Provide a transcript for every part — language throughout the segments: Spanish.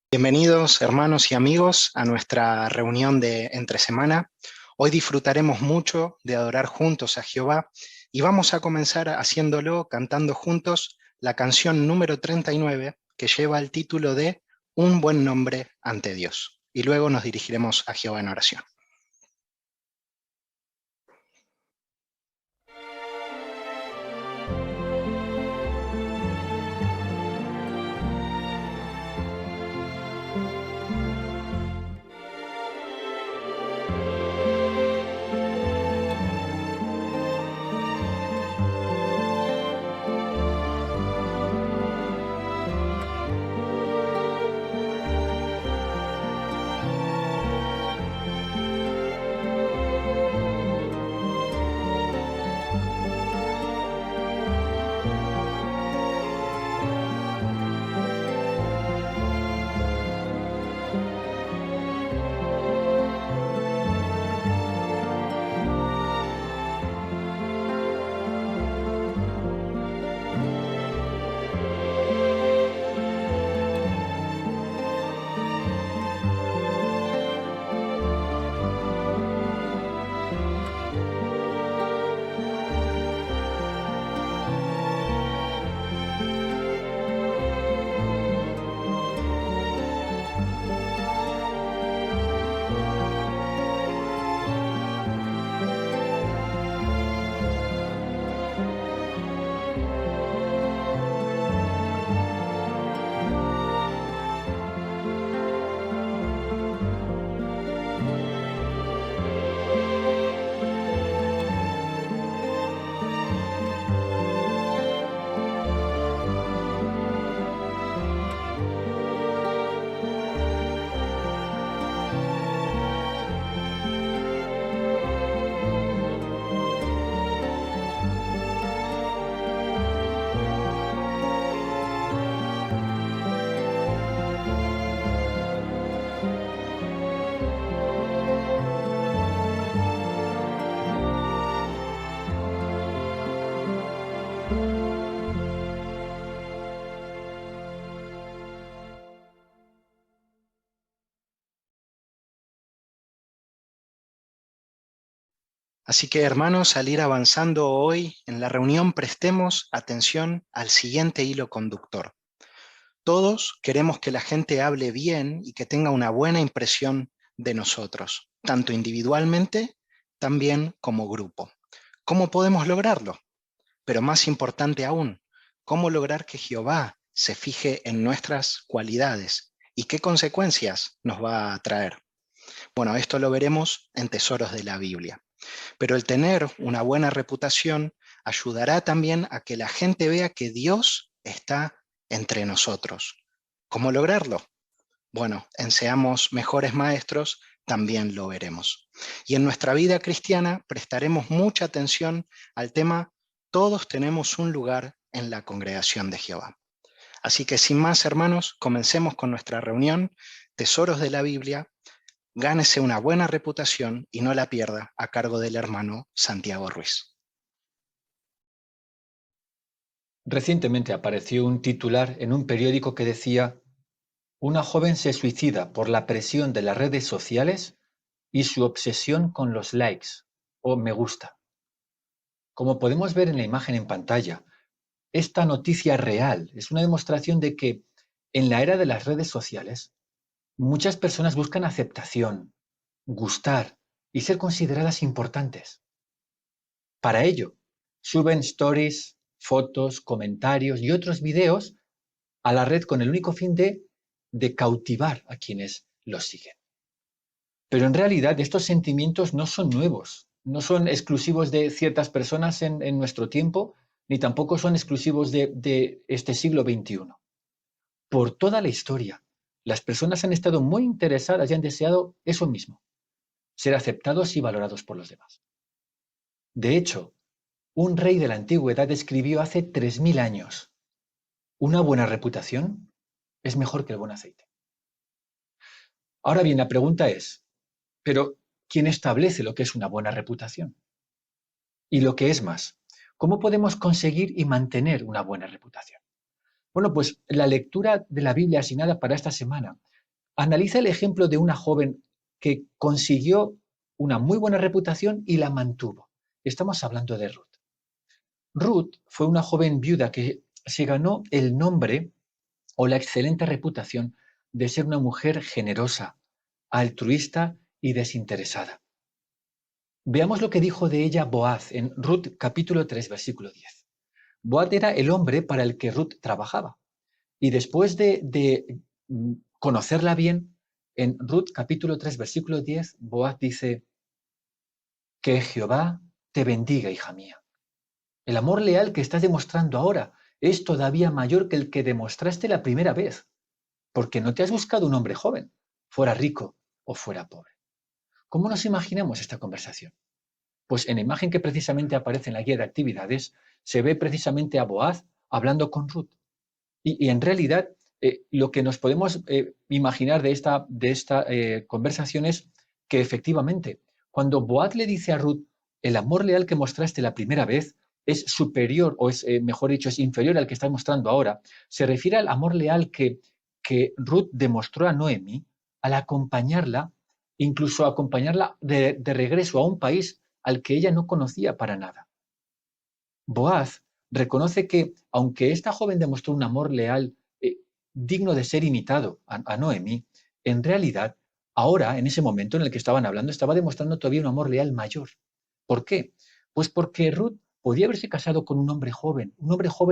Bienvenidos, hermanos y amigos, a nuestra reunión de entre semana. Hoy disfrutaremos mucho de adorar juntos a Jehová y vamos a comenzar haciéndolo cantando juntos la canción número 39, que lleva el título de Un buen nombre ante Dios. Y luego nos dirigiremos a Jehová en oración. Así que, hermanos, al ir avanzando hoy en la reunión, prestemos atención al siguiente hilo conductor. Todos queremos que la gente hable bien y que tenga una buena impresión de nosotros, tanto individualmente, también como grupo. ¿Cómo podemos lograrlo? Pero más importante aún, ¿cómo lograr que Jehová se fije en nuestras cualidades y qué consecuencias nos va a traer? Bueno, esto lo veremos en Tesoros de la Biblia. Pero el tener una buena reputación ayudará también a que la gente vea que Dios está entre nosotros. ¿Cómo lograrlo? Bueno, en Seamos Mejores Maestros también lo veremos. Y en nuestra vida cristiana prestaremos mucha atención al tema Todos tenemos un lugar en la congregación de Jehová. Así que sin más, hermanos, comencemos con nuestra reunión Tesoros de la Biblia. Gánese una buena reputación y no la pierda, a cargo del hermano Santiago Ruiz. Recientemente apareció un titular en un periódico que decía: una joven se suicida por la presión de las redes sociales y su obsesión con los likes o me gusta. Como podemos ver en la imagen en pantalla, esta noticia real es una demostración de que en la era de las redes sociales muchas personas buscan aceptación, gustar y ser consideradas importantes. Para ello, suben stories, fotos, comentarios y otros videos a la red con el único fin de cautivar a quienes los siguen. Pero en realidad estos sentimientos no son nuevos, no son exclusivos de ciertas personas en nuestro tiempo, ni tampoco son exclusivos de este siglo XXI. Por toda la historia, las personas han estado muy interesadas y han deseado eso mismo, ser aceptados y valorados por los demás. De hecho, un rey de la antigüedad escribió hace 3000 años: una buena reputación es mejor que el buen aceite. Ahora bien, la pregunta es, ¿pero quién establece lo que es una buena reputación? Y lo que es más, ¿cómo podemos conseguir y mantener una buena reputación? Bueno, pues la lectura de la Biblia asignada para esta semana Analiza el ejemplo de una joven que consiguió una muy buena reputación y la mantuvo. Estamos hablando de Ruth. Ruth fue una joven viuda que se ganó el nombre o la excelente reputación de ser una mujer generosa, altruista y desinteresada. Veamos lo que dijo de ella Boaz en Ruth capítulo 3, versículo 10. Boaz era el hombre para el que Ruth trabajaba. Y después de conocerla bien, en Ruth capítulo 3, versículo 10, Boaz dice, que Jehová te bendiga, hija mía. El amor leal que estás demostrando ahora es todavía mayor que el que demostraste la primera vez, porque no te has buscado un hombre joven, fuera rico o fuera pobre. ¿Cómo nos imaginamos esta conversación? Pues en la imagen que precisamente aparece en la guía de actividades, se ve precisamente a Boaz hablando con Ruth. Y en realidad, lo que nos podemos imaginar de esta conversación es que efectivamente, cuando Boaz le dice a Ruth, el amor leal que mostraste la primera vez es superior, o es, mejor dicho, es inferior al que estás mostrando ahora, se refiere al amor leal que Ruth demostró a Noemí al acompañarla, incluso acompañarla de regreso a un país al que ella no conocía para nada. Boaz reconoce que, aunque esta joven demostró un amor leal digno de ser imitado a Noemí, en realidad, ahora, en ese momento en el que estaban hablando, estaba demostrando todavía un amor leal mayor. ¿Por qué? Pues porque Ruth podía haberse casado con un hombre joven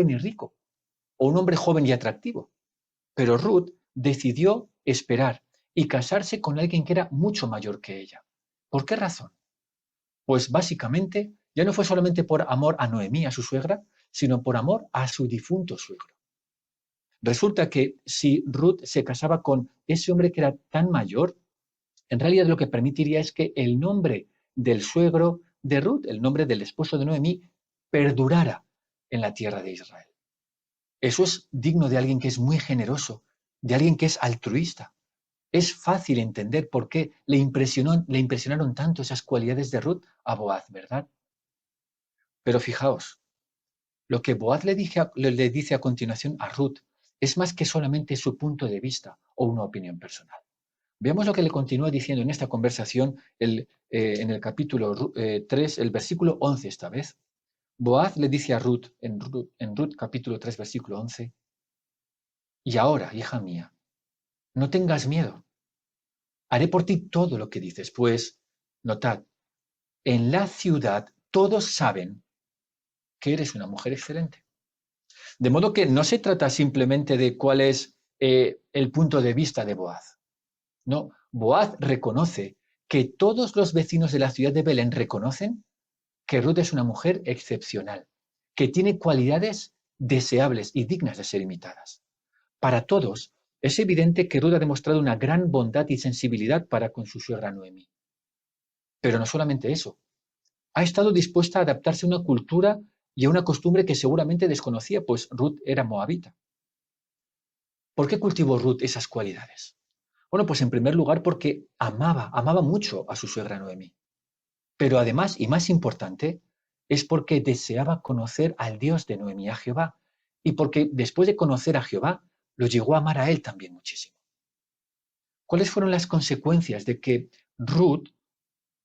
y rico, o un hombre joven y atractivo. Pero Ruth decidió esperar y casarse con alguien que era mucho mayor que ella. ¿Por qué razón? Pues básicamente ya no fue solamente por amor a Noemí, a su suegra, sino por amor a su difunto suegro. Resulta que si Ruth se casaba con ese hombre que era tan mayor, en realidad lo que permitiría es que el nombre del suegro de Ruth, el nombre del esposo de Noemí, perdurara en la tierra de Israel. Eso es digno de alguien que es muy generoso, de alguien que es altruista. Es fácil entender por qué le impresionaron tanto esas cualidades de Ruth a Boaz, ¿verdad? Pero fijaos, lo que Boaz le dice a continuación a Ruth es más que solamente su punto de vista o una opinión personal. Veamos lo que le continúa diciendo en esta conversación en el capítulo 3, el versículo 11 esta vez. Boaz le dice a Ruth, en Ruth capítulo 3, versículo 11, y ahora, hija mía, no tengas miedo. Haré por ti todo lo que dices, pues, notad, en la ciudad todos saben que eres una mujer excelente. De modo que no se trata simplemente de cuál es el punto de vista de Boaz. No, Boaz reconoce que todos los vecinos de la ciudad de Belén reconocen que Ruth es una mujer excepcional, que tiene cualidades deseables y dignas de ser imitadas. Para todos, es evidente que Ruth ha demostrado una gran bondad y sensibilidad para con su suegra Noemí. Pero no solamente eso, ha estado dispuesta a adaptarse a una cultura y a una costumbre que seguramente desconocía, pues Ruth era moabita. ¿Por qué cultivó Ruth esas cualidades? Bueno, pues en primer lugar porque amaba mucho a su suegra Noemí. Pero además, y más importante, es porque deseaba conocer al Dios de Noemí, a Jehová, y porque después de conocer a Jehová, lo llegó a amar a él también muchísimo. ¿Cuáles fueron las consecuencias de que Ruth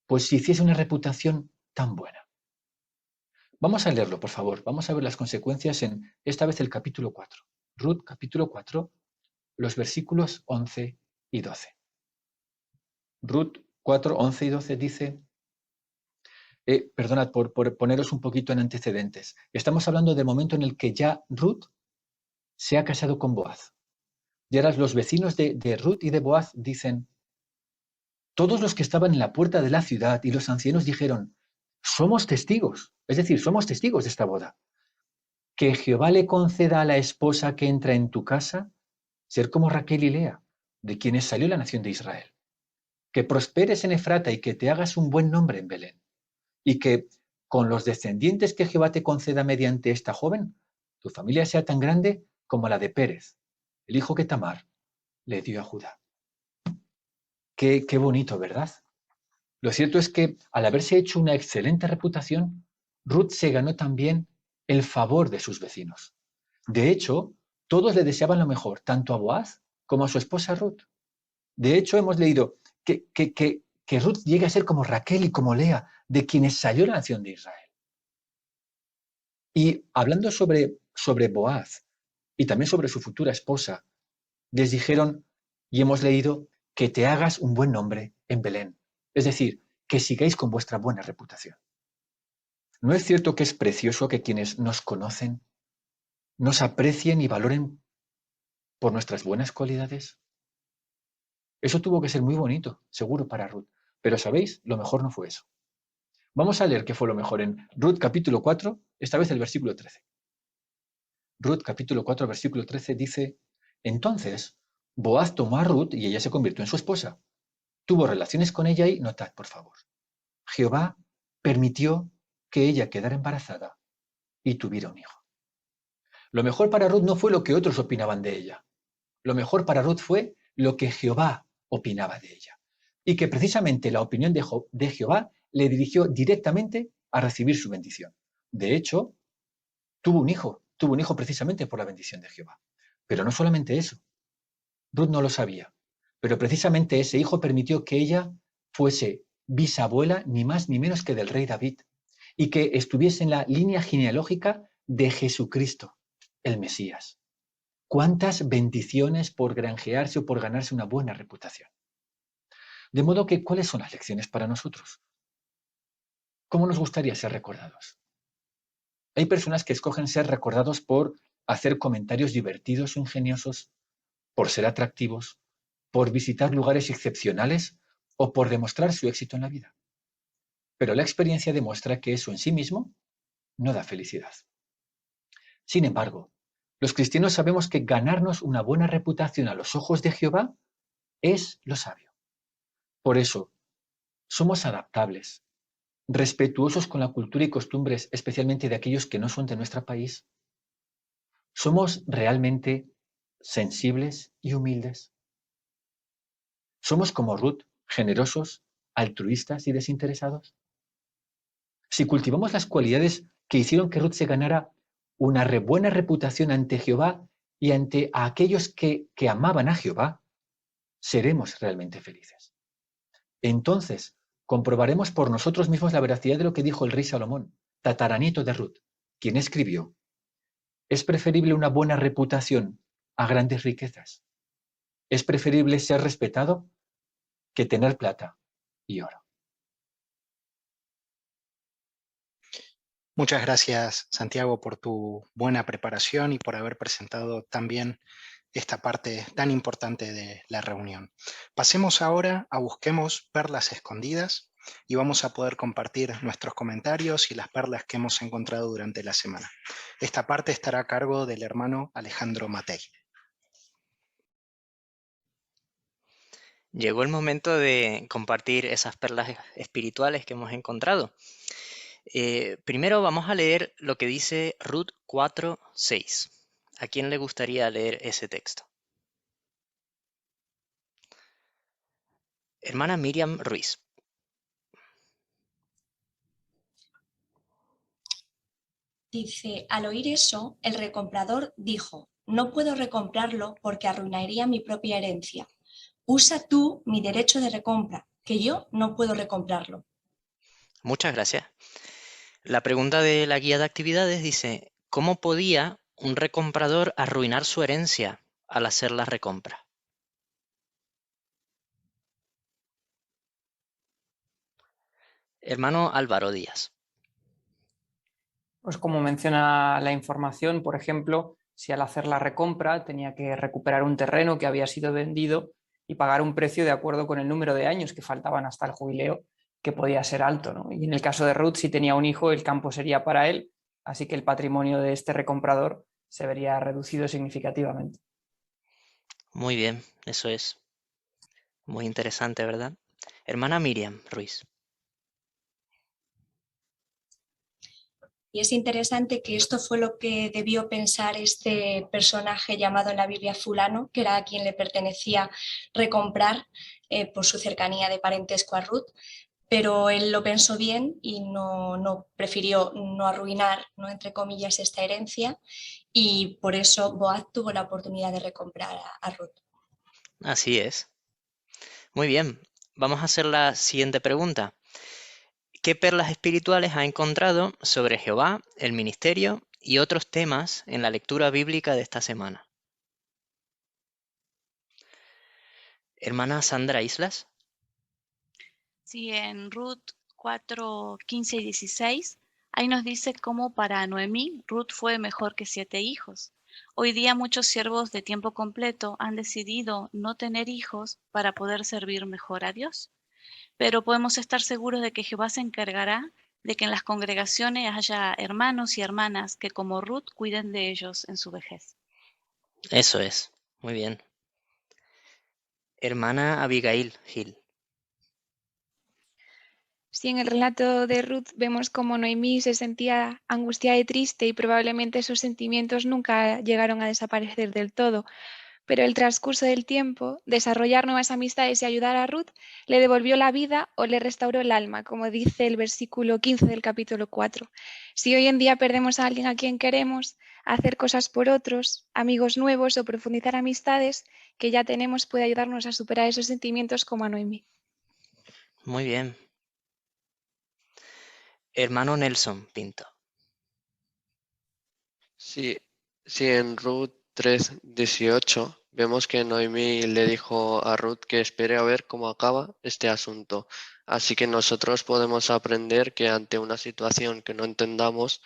pues hiciese una reputación tan buena? Vamos a leerlo, por favor. Vamos a ver las consecuencias en esta vez el capítulo 4. Ruth, capítulo 4, los versículos 11 y 12. Ruth 4, 11 y 12 dice, perdonad por poneros un poquito en antecedentes. Estamos hablando del momento en el que ya Ruth se ha casado con Boaz. Y ahora los vecinos de Ruth y de Boaz dicen, todos los que estaban en la puerta de la ciudad y los ancianos dijeron, somos testigos, es decir, somos testigos de esta boda. Que Jehová le conceda a la esposa que entra en tu casa ser como Raquel y Lea, de quienes salió la nación de Israel. Que prosperes en Efrata y que te hagas un buen nombre en Belén. Y que con los descendientes que Jehová te conceda mediante esta joven, tu familia sea tan grande como la de Pérez, el hijo que Tamar le dio a Judá. Qué bonito, ¿verdad? Lo cierto es que al haberse hecho una excelente reputación, Ruth se ganó también el favor de sus vecinos. De hecho, todos le deseaban lo mejor, tanto a Boaz como a su esposa Ruth. De hecho, hemos leído que Ruth llegue a ser como Raquel y como Lea, de quienes salió la nación de Israel. Y hablando sobre Boaz y también sobre su futura esposa, les dijeron, y hemos leído, que te hagas un buen nombre en Belén. Es decir, que sigáis con vuestra buena reputación. ¿No es cierto que es precioso que quienes nos conocen nos aprecien y valoren por nuestras buenas cualidades? Eso tuvo que ser muy bonito, seguro, para Ruth. Pero, ¿sabéis? Lo mejor no fue eso. Vamos a leer qué fue lo mejor en Ruth capítulo 4, esta vez el versículo 13. Ruth capítulo 4, versículo 13 dice, entonces Boaz tomó a Ruth y ella se convirtió en su esposa. Tuvo relaciones con ella y, notad por favor, Jehová permitió que ella quedara embarazada y tuviera un hijo. Lo mejor para Ruth no fue lo que otros opinaban de ella. Lo mejor para Ruth fue lo que Jehová opinaba de ella. Y que precisamente la opinión de Jehová le dirigió directamente a recibir su bendición. De hecho, tuvo un hijo precisamente por la bendición de Jehová. Pero no solamente eso. Ruth no lo sabía. Pero precisamente ese hijo permitió que ella fuese bisabuela ni más ni menos que del rey David y que estuviese en la línea genealógica de Jesucristo, el Mesías. ¿Cuántas bendiciones por granjearse o por ganarse una buena reputación? De modo que, ¿cuáles son las lecciones para nosotros? ¿Cómo nos gustaría ser recordados? Hay personas que escogen ser recordados por hacer comentarios divertidos o ingeniosos, por ser atractivos, por visitar lugares excepcionales o por demostrar su éxito en la vida. Pero la experiencia demuestra que eso en sí mismo no da felicidad. Sin embargo, los cristianos sabemos que ganarnos una buena reputación a los ojos de Jehová es lo sabio. Por eso, somos adaptables, respetuosos con la cultura y costumbres, especialmente de aquellos que no son de nuestro país. Somos realmente sensibles y humildes. Somos como Ruth, generosos, altruistas y desinteresados. Si cultivamos las cualidades que hicieron que Ruth se ganara una buena reputación ante Jehová y ante aquellos que amaban a Jehová, seremos realmente felices. Entonces, comprobaremos por nosotros mismos la veracidad de lo que dijo el rey Salomón, tataranieto de Ruth, quien escribió, es preferible una buena reputación a grandes riquezas. Es preferible ser respetado que tener plata y oro. Muchas gracias, Santiago, por tu buena preparación y por haber presentado también esta parte tan importante de la reunión. Pasemos ahora a Busquemos Perlas Escondidas y vamos a poder compartir nuestros comentarios y las perlas que hemos encontrado durante la semana. Esta parte estará a cargo del hermano Alejandro Matei. Llegó el momento de compartir esas perlas espirituales que hemos encontrado. Primero vamos a leer lo que dice Ruth 4:6. ¿A quién le gustaría leer ese texto? Hermana Miriam Ruiz. Dice, al oír eso, el recomprador dijo, no puedo recomprarlo porque arruinaría mi propia herencia. Usa tú mi derecho de recompra, que yo no puedo recomprarlo. Muchas gracias. La pregunta de la guía de actividades dice, ¿cómo podía un recomprador arruinar su herencia al hacer la recompra? Hermano Álvaro Díaz. Pues como menciona la información, por ejemplo, si al hacer la recompra tenía que recuperar un terreno que había sido vendido y pagar un precio de acuerdo con el número de años que faltaban hasta el jubileo, que podía ser alto, ¿no? Y en el caso de Ruth, si tenía un hijo, el campo sería para él, así que el patrimonio de este recomprador se vería reducido significativamente. Muy bien, eso es muy interesante, ¿verdad? Hermana Miriam Ruiz. Y es interesante que esto fue lo que debió pensar este personaje llamado en la Biblia fulano, que era a quien le pertenecía recomprar por su cercanía de parentesco a Ruth, pero él lo pensó bien y no prefirió no arruinar, ¿no?, entre comillas, esta herencia, y por eso Boaz tuvo la oportunidad de recomprar a Ruth. Así es. Muy bien, vamos a hacer la siguiente pregunta. ¿Qué perlas espirituales ha encontrado sobre Jehová, el ministerio y otros temas en la lectura bíblica de esta semana? Hermana Sandra Islas. Sí, en Ruth 4, 15 y 16, ahí nos dice cómo para Noemí, Ruth fue mejor que 7 hijos. Hoy día muchos siervos de tiempo completo han decidido no tener hijos para poder servir mejor a Dios. Pero podemos estar seguros de que Jehová se encargará de que en las congregaciones haya hermanos y hermanas que como Ruth cuiden de ellos en su vejez. Eso es, muy bien. Hermana Abigail Gil. Sí, en el relato de Ruth vemos cómo Noemí se sentía angustiada y triste y probablemente esos sentimientos nunca llegaron a desaparecer del todo. Pero el transcurso del tiempo, desarrollar nuevas amistades y ayudar a Ruth le devolvió la vida o le restauró el alma, como dice el versículo 15 del capítulo 4. Si hoy en día perdemos a alguien a quien queremos, hacer cosas por otros, amigos nuevos o profundizar amistades que ya tenemos puede ayudarnos a superar esos sentimientos como a Noemí. Muy bien. Hermano Nelson Pinto. Sí, sí, en Ruth 3:18 vemos que Noemí le dijo a Ruth que espere a ver cómo acaba este asunto. Así que nosotros podemos aprender que ante una situación que no entendamos,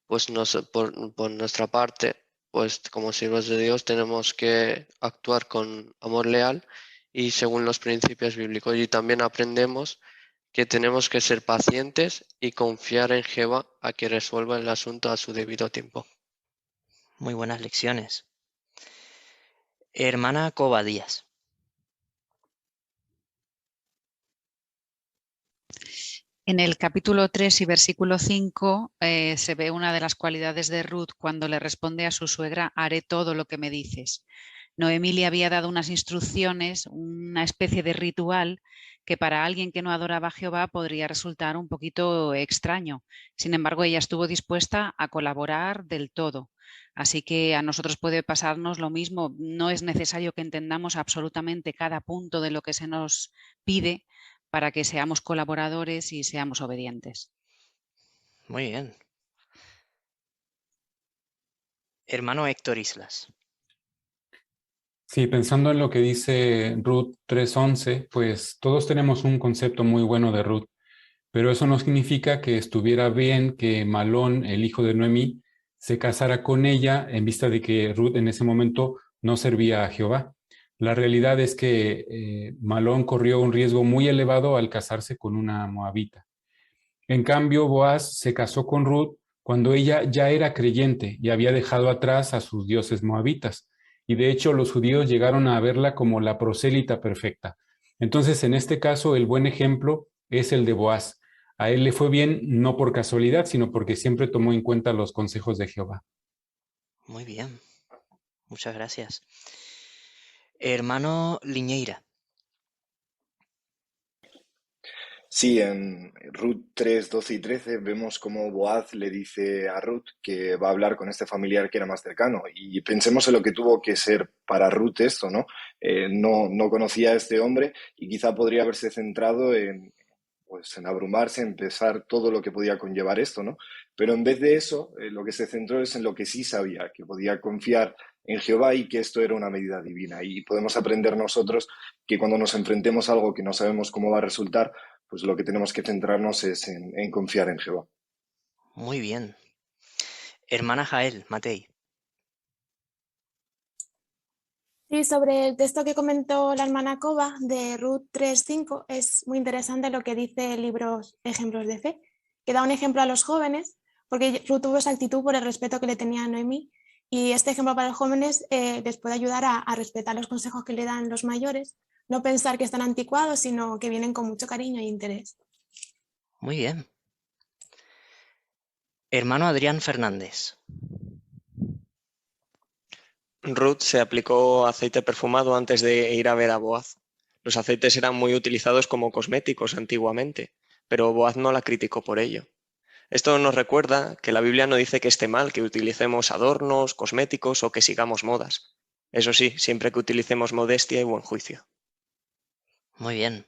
pues por nuestra parte, pues como siervos de Dios tenemos que actuar con amor leal y según los principios bíblicos. Y también aprendemos que tenemos que ser pacientes y confiar en Jehová a que resuelva el asunto a su debido tiempo. Muy buenas lecciones. Hermana Coba Díaz. En el capítulo 3 y versículo 5 se ve una de las cualidades de Ruth cuando le responde a su suegra: haré todo lo que me dices. Noemí le había dado unas instrucciones, una especie de ritual que para alguien que no adoraba a Jehová podría resultar un poquito extraño. Sin embargo, ella estuvo dispuesta a colaborar del todo. Así que a nosotros puede pasarnos lo mismo. No es necesario que entendamos absolutamente cada punto de lo que se nos pide para que seamos colaboradores y seamos obedientes. Muy bien. Hermano Héctor Islas. Sí, pensando en lo que dice Ruth 3:11, pues todos tenemos un concepto muy bueno de Ruth, pero eso no significa que estuviera bien que Malón, el hijo de Noemí, se casara con ella en vista de que Ruth en ese momento no servía a Jehová. La realidad es que Malón corrió un riesgo muy elevado al casarse con una moabita. En cambio, Boaz se casó con Ruth cuando ella ya era creyente y había dejado atrás a sus dioses moabitas. Y de hecho, los judíos llegaron a verla como la prosélita perfecta. Entonces, en este caso, el buen ejemplo es el de Boaz. A él le fue bien no por casualidad, sino porque siempre tomó en cuenta los consejos de Jehová. Muy bien. Muchas gracias. Hermano Liñeira. Sí, en Ruth 3, 12 y 13 vemos cómo Boaz le dice a Ruth que va a hablar con este familiar que era más cercano. Y pensemos en lo que tuvo que ser para Ruth esto, ¿no? No conocía a este hombre y quizá podría haberse centrado pues, en abrumarse, en pensar todo lo que podía conllevar esto, ¿no? Pero en vez de eso, lo que se centró es en lo que sí sabía, que podía confiar en Jehová y que esto era una medida divina. Y podemos aprender nosotros que cuando nos enfrentemos a algo que no sabemos cómo va a resultar, pues lo que tenemos que centrarnos es en confiar en Jehová. Muy bien. Hermana Jael Matei. Sí, sobre el texto que comentó la hermana Coba de Ruth 3:5, es muy interesante lo que dice el libro Ejemplos de Fe, que da un ejemplo a los jóvenes, porque Ruth tuvo esa actitud por el respeto que le tenía a Noemí, y este ejemplo para los jóvenes les puede ayudar a respetar los consejos que le dan los mayores, no pensar que están anticuados, sino que vienen con mucho cariño e interés. Muy bien. Hermano Adrián Fernández. Ruth se aplicó aceite perfumado antes de ir a ver a Boaz. Los aceites eran muy utilizados como cosméticos antiguamente, pero Boaz no la criticó por ello. Esto nos recuerda que la Biblia no dice que esté mal que utilicemos adornos, cosméticos o que sigamos modas. Eso sí, siempre que utilicemos modestia y buen juicio. Muy bien.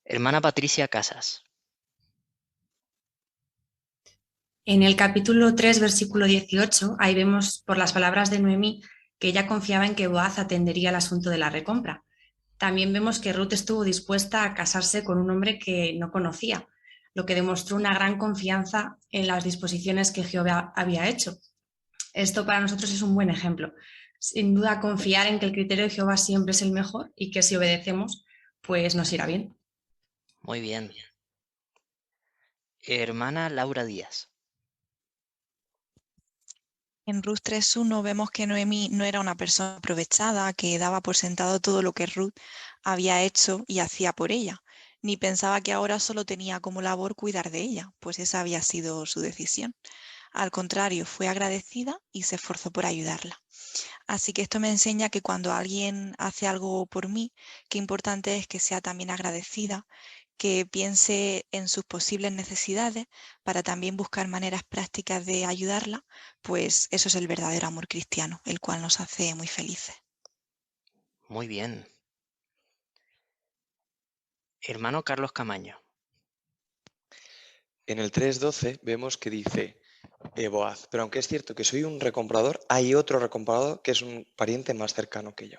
Hermana Patricia Casas. En el capítulo 3, versículo 18, ahí vemos por las palabras de Noemí que ella confiaba en que Boaz atendería el asunto de la recompra. También vemos que Ruth estuvo dispuesta a casarse con un hombre que no conocía, lo que demostró una gran confianza en las disposiciones que Jehová había hecho. Esto para nosotros es un buen ejemplo. Sin duda, confiar en que el criterio de Jehová siempre es el mejor y que si obedecemos, pues nos irá bien. Muy bien. Hermana Laura Díaz. En Ruth 3.1 vemos que Noemí no era una persona aprovechada que daba por sentado todo lo que Ruth había hecho y hacía por ella, ni pensaba que ahora solo tenía como labor cuidar de ella, pues esa había sido su decisión. Al contrario, fue agradecida y se esforzó por ayudarla. Así que esto me enseña que cuando alguien hace algo por mí, qué importante es que sea también agradecida, que piense en sus posibles necesidades para también buscar maneras prácticas de ayudarla, pues eso es el verdadero amor cristiano, el cual nos hace muy felices. Muy bien. Hermano Carlos Camaño. En el 3.12 vemos que dice Boaz, pero aunque es cierto que soy un recomprador, hay otro recomprador que es un pariente más cercano que yo.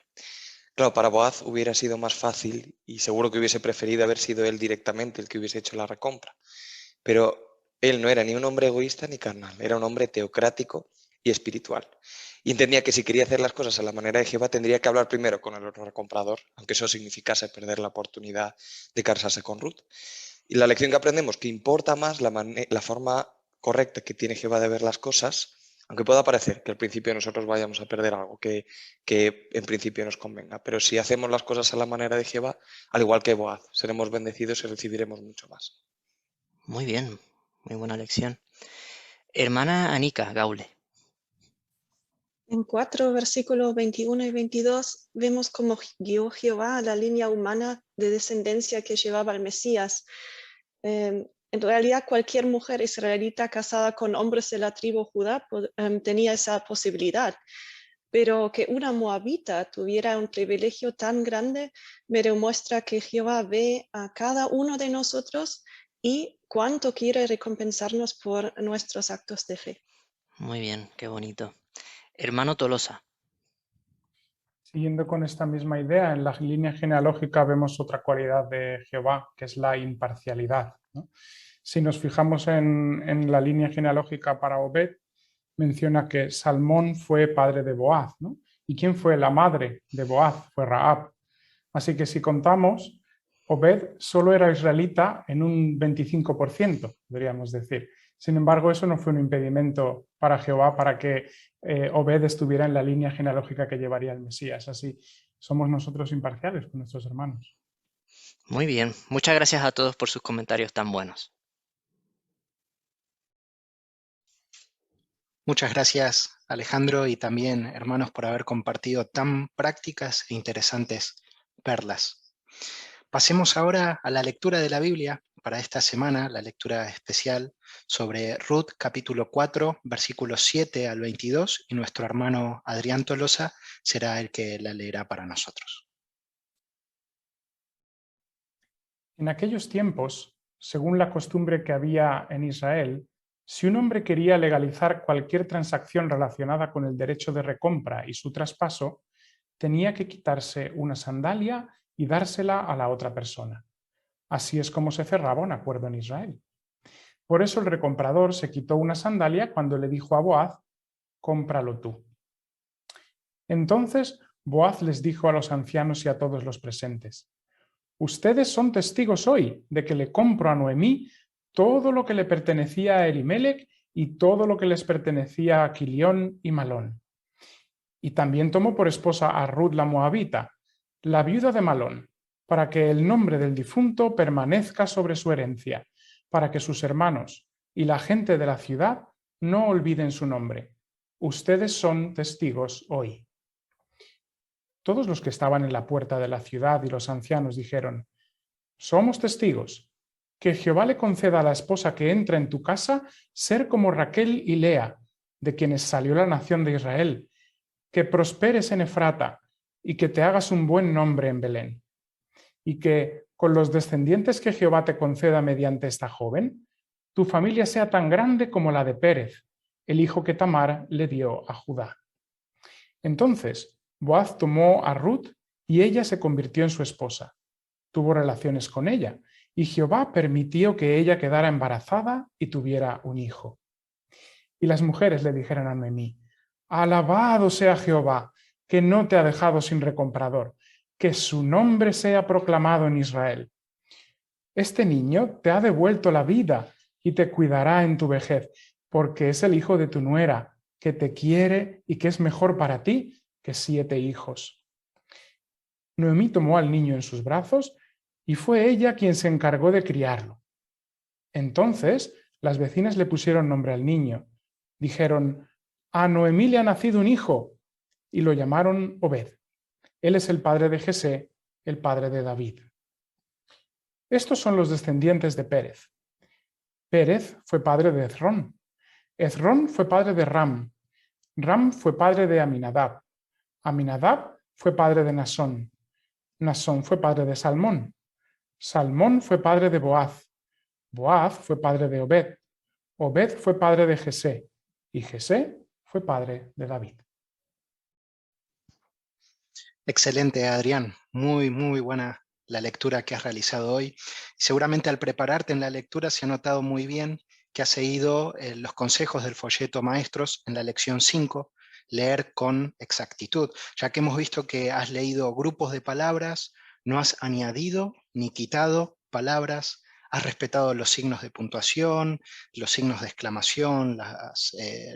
Claro, para Boaz hubiera sido más fácil y seguro que hubiese preferido haber sido él directamente el que hubiese hecho la recompra. Pero él no era ni un hombre egoísta ni carnal, era un hombre teocrático y espiritual. Y entendía que si quería hacer las cosas a la manera de Jehová tendría que hablar primero con el otro recomprador, aunque eso significase perder la oportunidad de casarse con Ruth. Y la lección que aprendemos, que importa más la forma correcta que tiene Jehová de ver las cosas, aunque pueda parecer que al principio nosotros vayamos a perder algo que en principio nos convenga. Pero si hacemos las cosas a la manera de Jehová, al igual que Boaz, seremos bendecidos y recibiremos mucho más. Muy bien, muy buena lección. Hermana Anika Gaule. En 4 versículos 21 y 22 vemos cómo guió Jehová a la línea humana de descendencia que llevaba al Mesías. En realidad, cualquier mujer israelita casada con hombres de la tribu Judá tenía esa posibilidad. Pero que una moabita tuviera un privilegio tan grande me demuestra que Jehová ve a cada uno de nosotros y cuánto quiere recompensarnos por nuestros actos de fe. Muy bien, qué bonito. Hermano Tolosa. Siguiendo con esta misma idea, en la línea genealógica vemos otra cualidad de Jehová, que es la imparcialidad, ¿no? Si nos fijamos en la línea genealógica para Obed, menciona que Salmón fue padre de Boaz, ¿no? ¿Y quién fue la madre de Boaz? Fue Rahab. Así que si contamos, Obed solo era israelita en un 25%, podríamos decir. Sin embargo, eso no fue un impedimento para Jehová para que Obed estuviera en la línea genealógica que llevaría el Mesías. Así somos nosotros imparciales con nuestros hermanos. Muy bien, muchas gracias a todos por sus comentarios tan buenos. Muchas gracias, Alejandro, y también, hermanos, por haber compartido tan prácticas e interesantes perlas. Pasemos ahora a la lectura de la Biblia para esta semana, la lectura especial sobre Ruth, capítulo 4, versículos 7 al 22, y nuestro hermano Adrián Tolosa será el que la leerá para nosotros. En aquellos tiempos, según la costumbre que había en Israel, si un hombre quería legalizar cualquier transacción relacionada con el derecho de recompra y su traspaso, tenía que quitarse una sandalia y dársela a la otra persona. Así es como se cerraba un acuerdo en Israel. Por eso el recomprador se quitó una sandalia cuando le dijo a Boaz, cómpralo tú. Entonces Boaz les dijo a los ancianos y a todos los presentes, ustedes son testigos hoy de que le compro a Noemí todo lo que le pertenecía a Elimelec y todo lo que les pertenecía a Quilión y Malón. Y también tomó por esposa a Ruth la Moabita, la viuda de Malón, para que el nombre del difunto permanezca sobre su herencia, para que sus hermanos y la gente de la ciudad no olviden su nombre. Ustedes son testigos hoy. Todos los que estaban en la puerta de la ciudad y los ancianos dijeron, somos testigos. Que Jehová le conceda a la esposa que entra en tu casa ser como Raquel y Lea, de quienes salió la nación de Israel, que prosperes en Efrata y que te hagas un buen nombre en Belén. y que con los descendientes que Jehová te conceda mediante esta joven, tu familia sea tan grande como la de Pérez, el hijo que Tamar le dio a Judá. Entonces Boaz tomó a Ruth y ella se convirtió en su esposa. Tuvo relaciones con ella y Jehová permitió que ella quedara embarazada y tuviera un hijo. Y las mujeres le dijeron a Noemí: alabado sea Jehová, que no te ha dejado sin recomprador, que su nombre sea proclamado en Israel. Este niño te ha devuelto la vida y te cuidará en tu vejez, porque es el hijo de tu nuera, que te quiere y que es mejor para ti que 7 hijos. Noemí tomó al niño en sus brazos y fue ella quien se encargó de criarlo. Entonces las vecinas le pusieron nombre al niño. Dijeron: a Noemí le ha nacido un hijo, y lo llamaron Obed. Él es el padre de Jesé, el padre de David. Estos son los descendientes de Pérez. Pérez fue padre de Hezrón. Hezrón fue padre de Ram. Ram fue padre de Aminadab. Aminadab fue padre de Nasón. Nasón fue padre de Salmón. Salmón fue padre de Boaz. Boaz fue padre de Obed. Obed fue padre de Jesé. Y Jesé fue padre de David. Excelente, Adrián. Muy buena la lectura que has realizado hoy. Seguramente al prepararte en la lectura se ha notado muy bien que has seguido los consejos del folleto Maestros en la lección 5, leer con exactitud, ya que hemos visto que has leído grupos de palabras, no has añadido ni quitado palabras, has respetado los signos de puntuación, los signos de exclamación,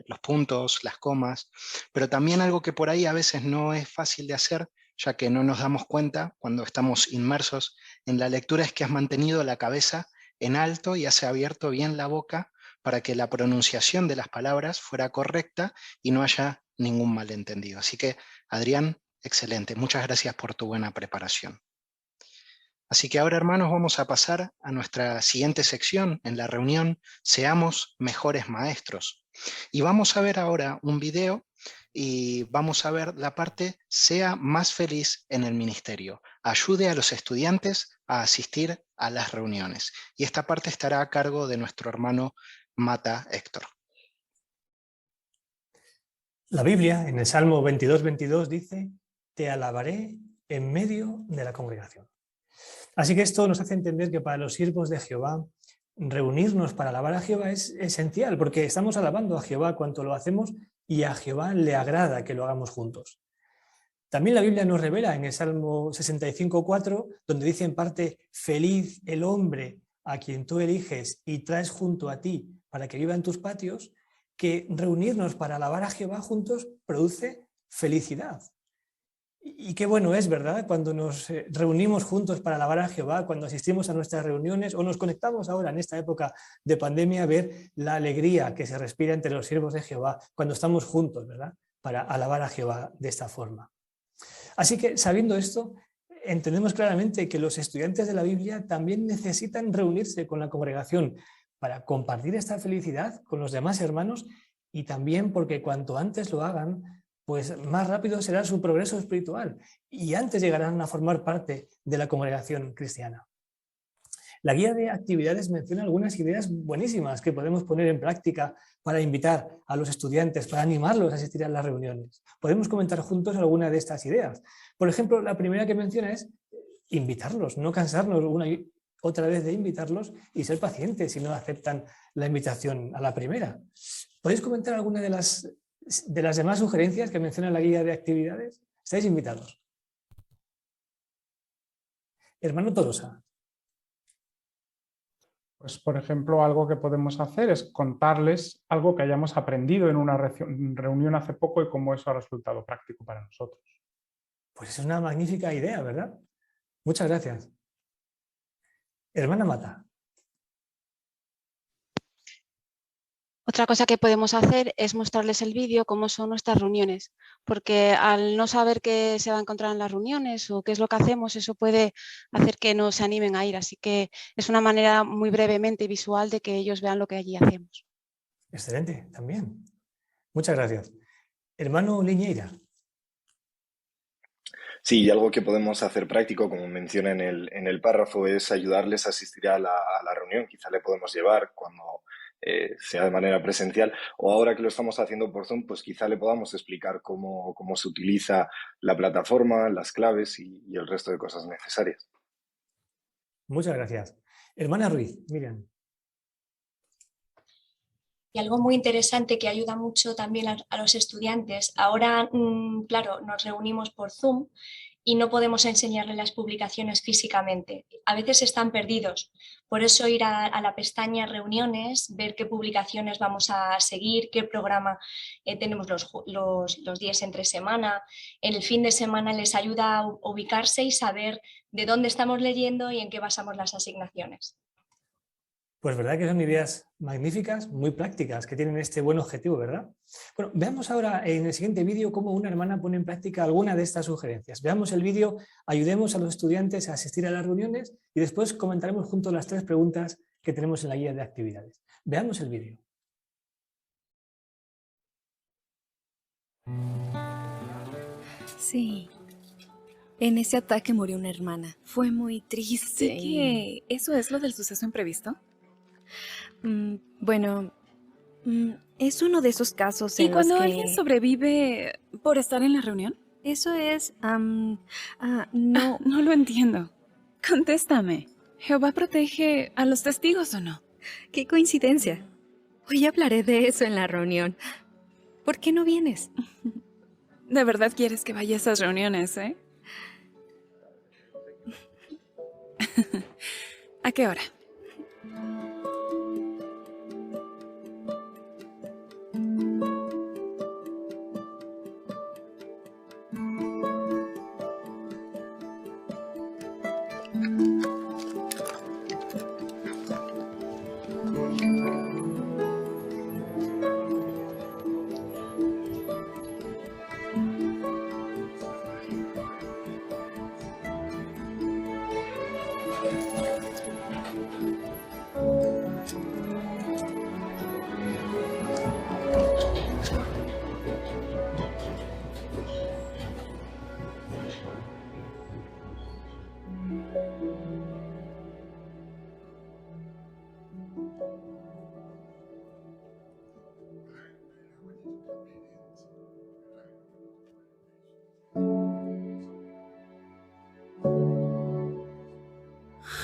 los puntos, las comas, pero también algo que por ahí a veces no es fácil de hacer, ya que no nos damos cuenta cuando estamos inmersos en la lectura, es que has mantenido la cabeza en alto y has abierto bien la boca para que la pronunciación de las palabras fuera correcta y no haya ningún malentendido. Así que, Adrián, excelente. Muchas gracias por tu buena preparación. Así que ahora, hermanos, vamos a pasar a nuestra siguiente sección en la reunión, Seamos Mejores Maestros. Y vamos a ver ahora un video y vamos a ver la parte Sea más feliz en el ministerio. Ayude a los estudiantes a asistir a las reuniones. Y esta parte estará a cargo de nuestro hermano Mata Héctor. La Biblia, en el Salmo 22:22, dice: te alabaré en medio de la congregación. Así que esto nos hace entender que para los siervos de Jehová, reunirnos para alabar a Jehová es esencial, porque estamos alabando a Jehová cuanto lo hacemos y a Jehová le agrada que lo hagamos juntos. También la Biblia nos revela en el Salmo 65:4, donde dice en parte: feliz el hombre a quien tú eliges y traes junto a ti para que viva en tus patios, que reunirnos para alabar a Jehová juntos produce felicidad. Y qué bueno es, ¿verdad?, cuando nos reunimos juntos para alabar a Jehová, cuando asistimos a nuestras reuniones o nos conectamos ahora en esta época de pandemia, ver la alegría que se respira entre los siervos de Jehová cuando estamos juntos, ¿verdad?, para alabar a Jehová de esta forma. Así que, sabiendo esto, entendemos claramente que los estudiantes de la Biblia también necesitan reunirse con la congregación para compartir esta felicidad con los demás hermanos, y también porque cuanto antes lo hagan, pues más rápido será su progreso espiritual y antes llegarán a formar parte de la congregación cristiana. La guía de actividades menciona algunas ideas buenísimas que podemos poner en práctica para invitar a los estudiantes, para animarlos a asistir a las reuniones. Podemos comentar juntos alguna de estas ideas. Por ejemplo, la primera que menciona es invitarlos, no cansarnos una y otra vez de invitarlos y ser pacientes si no aceptan la invitación a la primera. ¿Podéis comentar alguna de las demás sugerencias que menciona la guía de actividades? Estáis invitados. Hermano Tolosa. Pues, por ejemplo, algo que podemos hacer es contarles algo que hayamos aprendido en una reunión hace poco y cómo eso ha resultado práctico para nosotros. Pues es una magnífica idea, ¿verdad? Muchas gracias. Hermana Mata. Otra cosa que podemos hacer es mostrarles el vídeo, cómo son nuestras reuniones, porque al no saber qué se va a encontrar en las reuniones o qué es lo que hacemos, eso puede hacer que no se animen a ir. Así que es una manera muy brevemente y visual de que ellos vean lo que allí hacemos. Excelente, también. Muchas gracias. Hermano Liñeira. Sí, y algo que podemos hacer práctico, como menciona en el párrafo, es ayudarles a asistir a la reunión. Quizá le podemos llevar cuando sea de manera presencial, o ahora que lo estamos haciendo por Zoom, pues quizá le podamos explicar cómo se utiliza la plataforma, las claves y el resto de cosas necesarias. Muchas gracias. Hermana Ruiz, Miriam. Y algo muy interesante que ayuda mucho también a los estudiantes. Ahora, claro, nos reunimos por Zoom y no podemos enseñarles las publicaciones físicamente. A veces están perdidos. Por eso ir a la pestaña reuniones, ver qué publicaciones vamos a seguir, qué programa tenemos los días entre semana. En el fin de semana les ayuda a ubicarse y saber de dónde estamos leyendo y en qué basamos las asignaciones. Pues verdad que son ideas magníficas, muy prácticas, que tienen este buen objetivo, ¿verdad? Bueno, veamos ahora en el siguiente vídeo cómo una hermana pone en práctica alguna de estas sugerencias. Veamos el vídeo, ayudemos a los estudiantes a asistir a las reuniones y después comentaremos juntos las 3 preguntas que tenemos en la guía de actividades. Veamos el vídeo. Sí. En ese ataque murió una hermana. Fue muy triste. ¿Sí que eso es lo del suceso imprevisto? Bueno, es uno de esos casos ¿Y en cuando los que... alguien sobrevive por estar en la reunión? Eso es... no... No lo entiendo. Contéstame. ¿Jehová protege a los testigos o no? ¡Qué coincidencia! Hoy hablaré de eso en la reunión. ¿Por qué no vienes? ¿De verdad quieres que vaya a esas reuniones, eh? ¿A qué hora?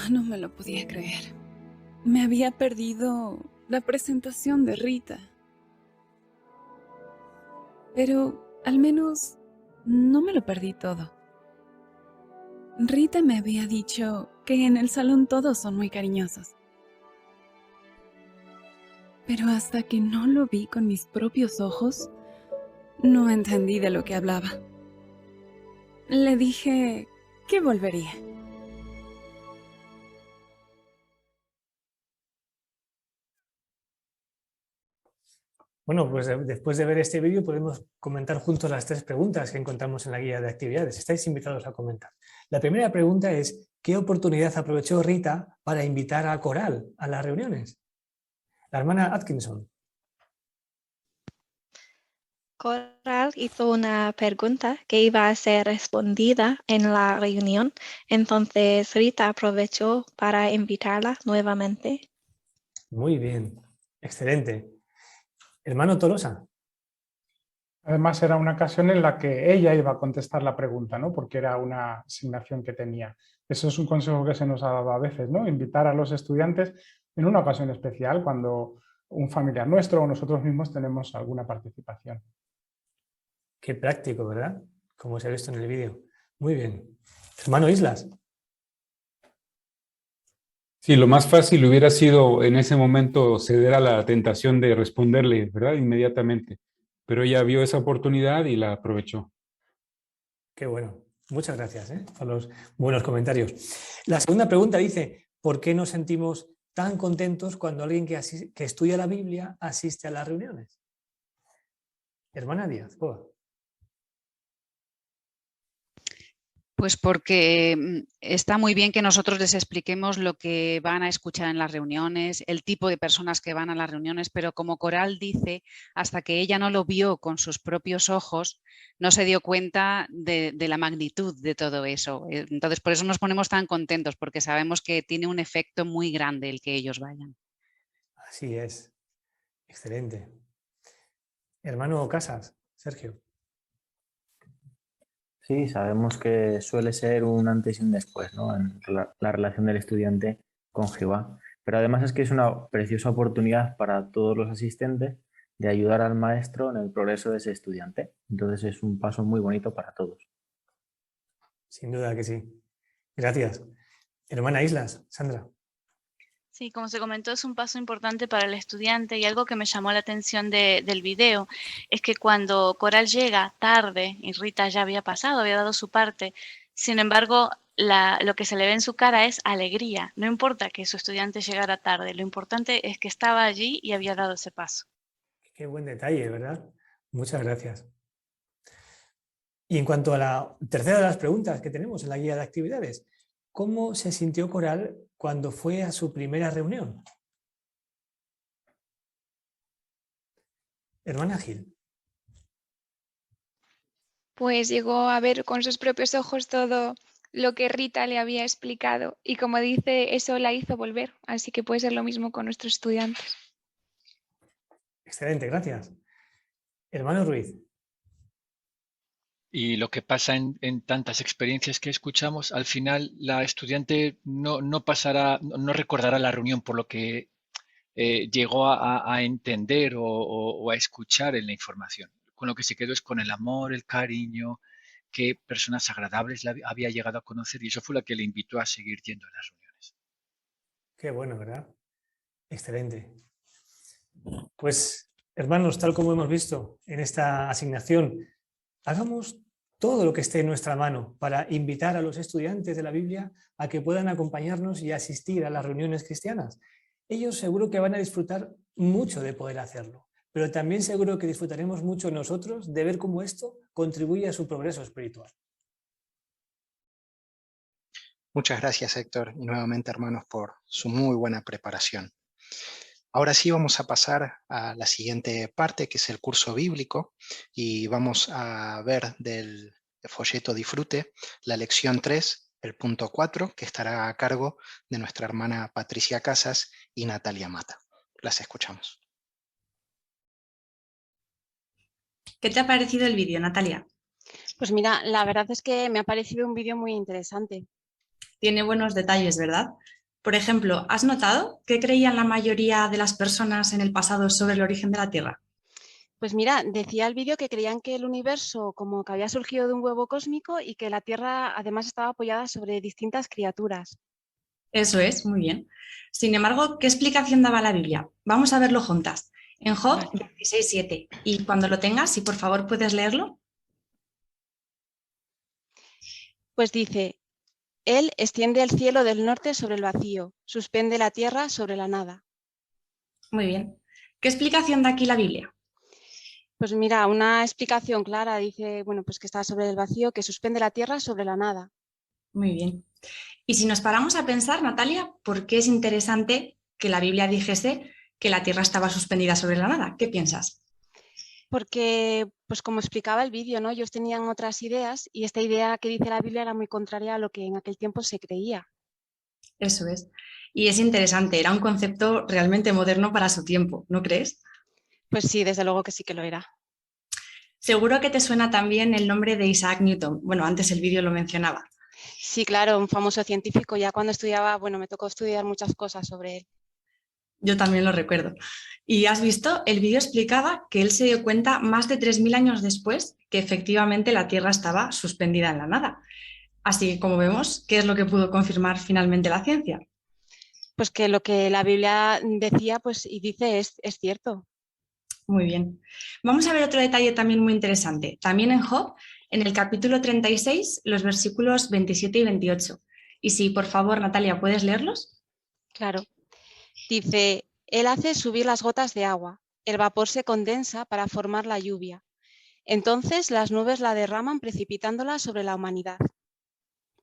No me lo podía creer. Me había perdido la presentación de Rita. Pero al menos no me lo perdí todo. Rita me había dicho que en el salón todos son muy cariñosos. Pero hasta que no lo vi con mis propios ojos, no entendí de lo que hablaba. Le dije que volvería. Bueno, pues después de ver este vídeo podemos comentar juntos las 3 preguntas que encontramos en la guía de actividades. Estáis invitados a comentar. La primera pregunta es, ¿qué oportunidad aprovechó Rita para invitar a Coral a las reuniones? La hermana Atkinson. Coral hizo una pregunta que iba a ser respondida en la reunión, entonces Rita aprovechó para invitarla nuevamente. Muy bien, excelente. Hermano Tolosa. Además era una ocasión en la que ella iba a contestar la pregunta, ¿no? Porque era una asignación que tenía. Eso es un consejo que se nos ha dado a veces, ¿no? Invitar a los estudiantes en una ocasión especial, cuando un familiar nuestro o nosotros mismos tenemos alguna participación. Qué práctico, ¿verdad? Como se ha visto en el vídeo. Muy bien. Hermano Islas. Sí, lo más fácil hubiera sido en ese momento ceder a la tentación de responderle, ¿verdad? Inmediatamente. Pero ella vio esa oportunidad y la aprovechó. Qué bueno. Muchas gracias por los buenos comentarios. La segunda pregunta dice, ¿por qué nos sentimos tan contentos cuando alguien que estudia la Biblia asiste a las reuniones? Hermana Díaz. Pues porque está muy bien que nosotros les expliquemos lo que van a escuchar en las reuniones, el tipo de personas que van a las reuniones, pero como Coral dice, hasta que ella no lo vio con sus propios ojos, no se dio cuenta de la magnitud de todo eso. Entonces, por eso nos ponemos tan contentos, porque sabemos que tiene un efecto muy grande el que ellos vayan. Así es. Excelente. Hermano Casas, Sergio. Sí, sabemos que suele ser un antes y un después, ¿no? En la relación del estudiante con Jehová. Pero además es que es una preciosa oportunidad para todos los asistentes de ayudar al maestro en el progreso de ese estudiante. Entonces es un paso muy bonito para todos. Sin duda que sí. Gracias. Hermana Islas, Sandra. Sí, como se comentó, es un paso importante para el estudiante y algo que me llamó la atención del video es que cuando Coral llega tarde y Rita ya había pasado, había dado su parte, sin embargo, lo que se le ve en su cara es alegría. No importa que su estudiante llegara tarde, lo importante es que estaba allí y había dado ese paso. Qué buen detalle, ¿verdad? Muchas gracias. Y en cuanto a la tercera de las preguntas que tenemos en la guía de actividades, ¿cómo se sintió Coral cuando fue a su primera reunión? Hermana Gil. Pues llegó a ver con sus propios ojos todo lo que Rita le había explicado y, como dice, eso la hizo volver. Así que puede ser lo mismo con nuestros estudiantes. Excelente, gracias. Hermano Ruiz. Y lo que pasa en tantas experiencias que escuchamos, al final la estudiante no pasará, no recordará la reunión por lo que llegó a entender o a escuchar en la información. Con lo que se quedó es con el amor, el cariño, qué personas agradables había llegado a conocer, y eso fue lo que le invitó a seguir yendo a las reuniones. Qué bueno, ¿verdad? Excelente. Pues, hermanos, tal como hemos visto en esta asignación, hagamos todo lo que esté en nuestra mano para invitar a los estudiantes de la Biblia a que puedan acompañarnos y asistir a las reuniones cristianas. Ellos seguro que van a disfrutar mucho de poder hacerlo, pero también seguro que disfrutaremos mucho nosotros de ver cómo esto contribuye a su progreso espiritual. Muchas gracias, Héctor, y nuevamente, hermanos, por su muy buena preparación. Ahora sí vamos a pasar a la siguiente parte, que es el curso bíblico, y vamos a ver del folleto Disfrute la lección 3, el punto 4, que estará a cargo de nuestra hermana Patricia Casas y Natalia Mata. Las escuchamos. ¿Qué te ha parecido el vídeo, Natalia? Pues mira, la verdad es que me ha parecido un vídeo muy interesante. Tiene buenos detalles, ¿verdad? Por ejemplo, ¿has notado qué creían la mayoría de las personas en el pasado sobre el origen de la Tierra? Pues mira, decía el vídeo que creían que el universo como que había surgido de un huevo cósmico y que la Tierra además estaba apoyada sobre distintas criaturas. Eso es, muy bien. Sin embargo, ¿qué explicación daba la Biblia? Vamos a verlo juntas. En Job 26:7. Y cuando lo tengas, si por favor puedes leerlo. Pues dice: Él extiende el cielo del norte sobre el vacío, suspende la tierra sobre la nada. Muy bien. ¿Qué explicación da aquí la Biblia? Pues mira, una explicación clara dice, bueno, pues que está sobre el vacío, que suspende la tierra sobre la nada. Muy bien. Y si nos paramos a pensar, Natalia, ¿por qué es interesante que la Biblia dijese que la tierra estaba suspendida sobre la nada? ¿Qué piensas? Porque, pues como explicaba el vídeo, ¿no? Ellos tenían otras ideas y esta idea que dice la Biblia era muy contraria a lo que en aquel tiempo se creía. Eso es. Y es interesante, era un concepto realmente moderno para su tiempo, ¿no crees? Pues sí, desde luego que sí que lo era. Seguro que te suena también el nombre de Isaac Newton. Bueno, antes el vídeo lo mencionaba. Sí, claro, un famoso científico. Ya cuando estudiaba, bueno, me tocó estudiar muchas cosas sobre él. Yo también lo recuerdo. Y has visto, el vídeo explicaba que él se dio cuenta más de 3000 años después que efectivamente la Tierra estaba suspendida en la nada. Así como vemos, ¿qué es lo que pudo confirmar finalmente la ciencia? Pues que lo que la Biblia decía, pues y dice es cierto. Muy bien. Vamos a ver otro detalle también muy interesante. También en Job, en el capítulo 36, los versículos 27 y 28. Y si, por favor, Natalia, ¿puedes leerlos? Claro. Dice: Él hace subir las gotas de agua, el vapor se condensa para formar la lluvia. Entonces las nubes la derraman precipitándola sobre la humanidad.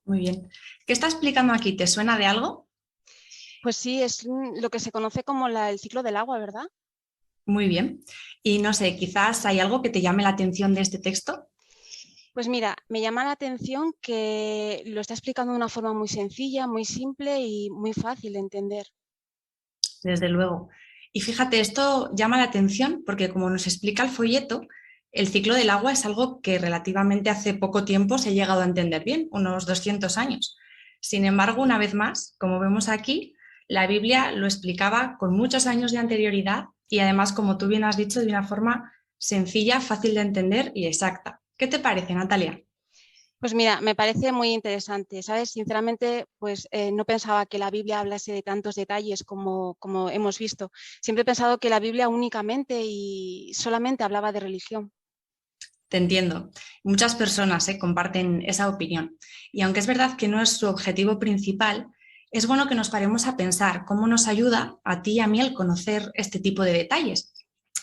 Muy bien. ¿Qué está explicando aquí? ¿Te suena de algo? Pues sí, es lo que se conoce como el ciclo del agua, ¿verdad? Muy bien. Y no sé, quizás hay algo que te llame la atención de este texto. Pues mira, me llama la atención que lo está explicando de una forma muy sencilla, muy simple y muy fácil de entender. Desde luego. Y fíjate, esto llama la atención porque como nos explica el folleto, el ciclo del agua es algo que relativamente hace poco tiempo se ha llegado a entender bien, unos 200 años. Sin embargo, una vez más, como vemos aquí, la Biblia lo explicaba con muchos años de anterioridad y además, como tú bien has dicho, de una forma sencilla, fácil de entender y exacta. ¿Qué te parece, Natalia? Pues mira, me parece muy interesante, ¿sabes? Sinceramente, pues no pensaba que la Biblia hablase de tantos detalles como hemos visto. Siempre he pensado que la Biblia únicamente y solamente hablaba de religión. Te entiendo. Muchas personas comparten esa opinión. Y aunque es verdad que no es su objetivo principal, es bueno que nos paremos a pensar cómo nos ayuda a ti y a mí el conocer este tipo de detalles.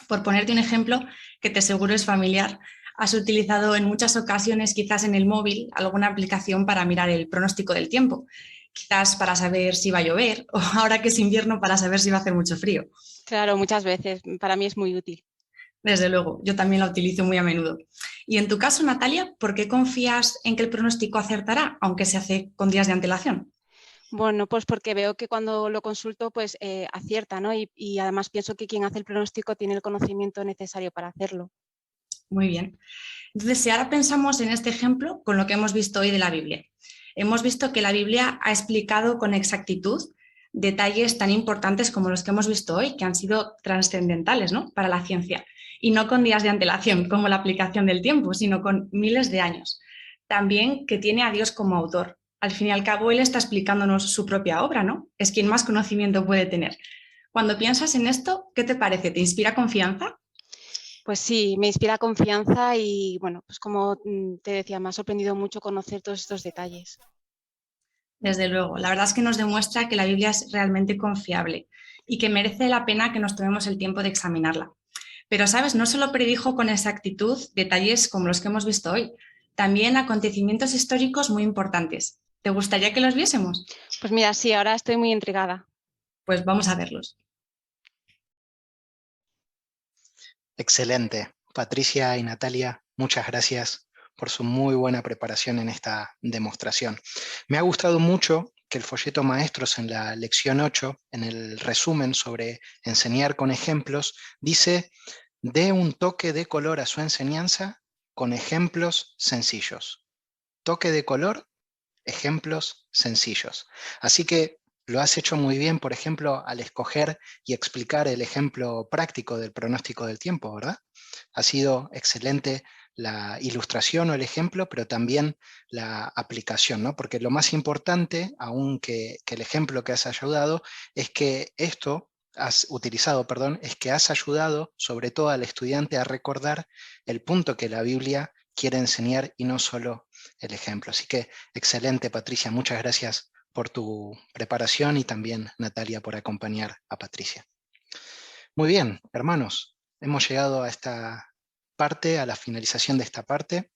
Por ponerte un ejemplo que te seguro es familiar, has utilizado en muchas ocasiones, quizás en el móvil, alguna aplicación para mirar el pronóstico del tiempo. Quizás para saber si va a llover o ahora que es invierno para saber si va a hacer mucho frío. Claro, muchas veces. Para mí es muy útil. Desde luego, yo también la utilizo muy a menudo. Y en tu caso, Natalia, ¿por qué confías en que el pronóstico acertará, aunque se hace con días de antelación? Bueno, pues porque veo que cuando lo consulto, pues acierta, ¿no? Y además pienso que quien hace el pronóstico tiene el conocimiento necesario para hacerlo. Muy bien. Entonces, si ahora pensamos en este ejemplo con lo que hemos visto hoy de la Biblia, hemos visto que la Biblia ha explicado con exactitud detalles tan importantes como los que hemos visto hoy, que han sido trascendentales, ¿no?, para la ciencia, y no con días de antelación, como la aplicación del tiempo, sino con miles de años. También que tiene a Dios como autor. Al fin y al cabo, Él está explicándonos su propia obra, ¿no? Es quien más conocimiento puede tener. Cuando piensas en esto, ¿qué te parece? ¿Te inspira confianza? Pues sí, me inspira confianza y, bueno, pues como te decía, me ha sorprendido mucho conocer todos estos detalles. Desde luego, la verdad es que nos demuestra que la Biblia es realmente confiable y que merece la pena que nos tomemos el tiempo de examinarla. Pero, ¿sabes? No solo predijo con exactitud detalles como los que hemos visto hoy, también acontecimientos históricos muy importantes. ¿Te gustaría que los viésemos? Pues mira, sí, ahora estoy muy intrigada. Pues vamos a verlos. Excelente. Patricia y Natalia, muchas gracias por su muy buena preparación en esta demostración. Me ha gustado mucho que el folleto Maestros en la lección 8, en el resumen sobre enseñar con ejemplos, dice: dé un toque de color a su enseñanza con ejemplos sencillos. Toque de color, ejemplos sencillos. Así que lo has hecho muy bien, por ejemplo, al escoger y explicar el ejemplo práctico del pronóstico del tiempo, ¿verdad? Ha sido excelente la ilustración o el ejemplo, pero también la aplicación, ¿no? Porque lo más importante, aunque el ejemplo que has ayudado, es que has ayudado sobre todo al estudiante a recordar el punto que la Biblia quiere enseñar y no solo el ejemplo. Así que excelente, Patricia, muchas gracias por tu preparación y también, Natalia, por acompañar a Patricia. Muy bien, hermanos, hemos llegado a esta parte, a la finalización de esta parte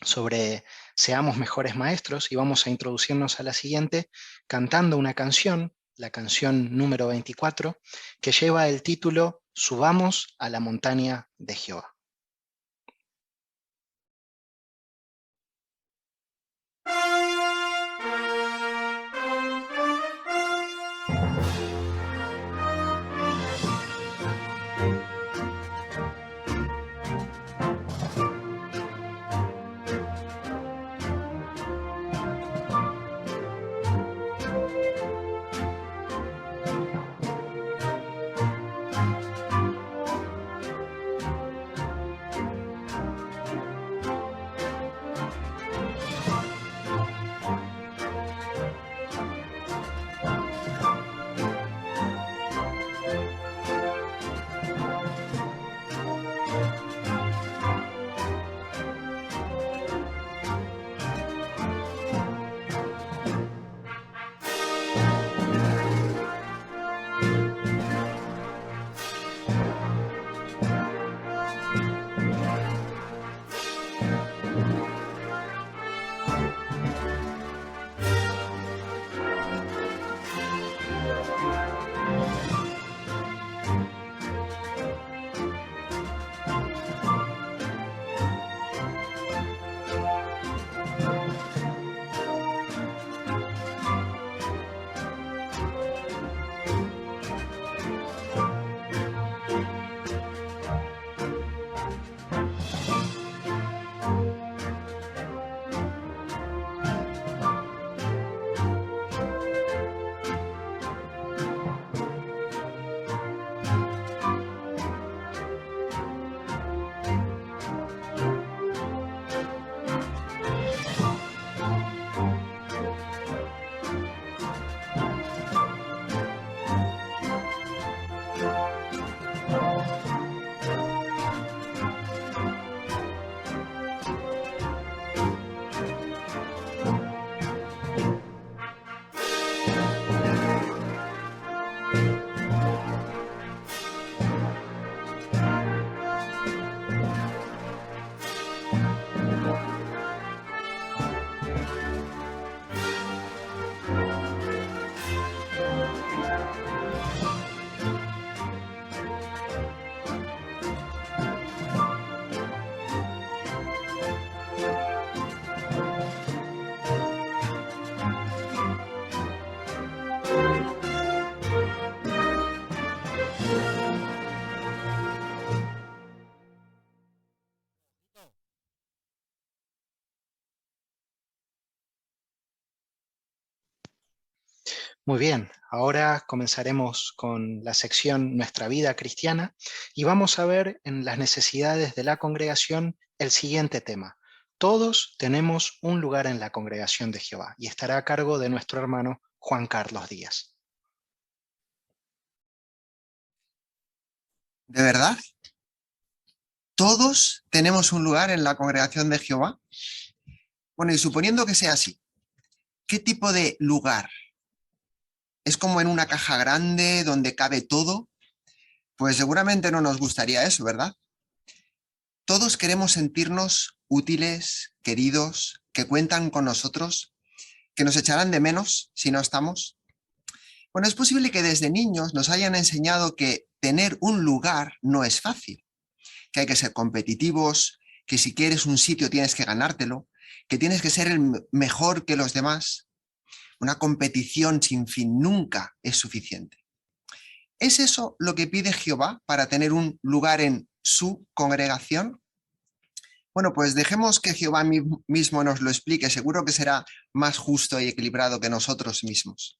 sobre seamos mejores maestros, y vamos a introducirnos a la siguiente cantando una canción, la canción número 24, que lleva el título Subamos a la montaña de Jehová. Muy bien, ahora comenzaremos con la sección Nuestra vida cristiana y vamos a ver en las necesidades de la congregación el siguiente tema. Todos tenemos un lugar en la congregación de Jehová y estará a cargo de nuestro hermano Juan Carlos Díaz. ¿De verdad? ¿Todos tenemos un lugar en la congregación de Jehová? Bueno, y suponiendo que sea así, ¿qué tipo de lugar? ¿Es como en una caja grande donde cabe todo? Pues seguramente no nos gustaría eso, ¿verdad? Todos queremos sentirnos útiles, queridos, que cuentan con nosotros, que nos echarán de menos si no estamos. Bueno, es posible que desde niños nos hayan enseñado que tener un lugar no es fácil, que hay que ser competitivos, que si quieres un sitio tienes que ganártelo, que tienes que ser el mejor que los demás. Una competición sin fin nunca es suficiente. ¿Es eso lo que pide Jehová para tener un lugar en su congregación? Bueno, pues dejemos que Jehová mismo nos lo explique, seguro que será más justo y equilibrado que nosotros mismos.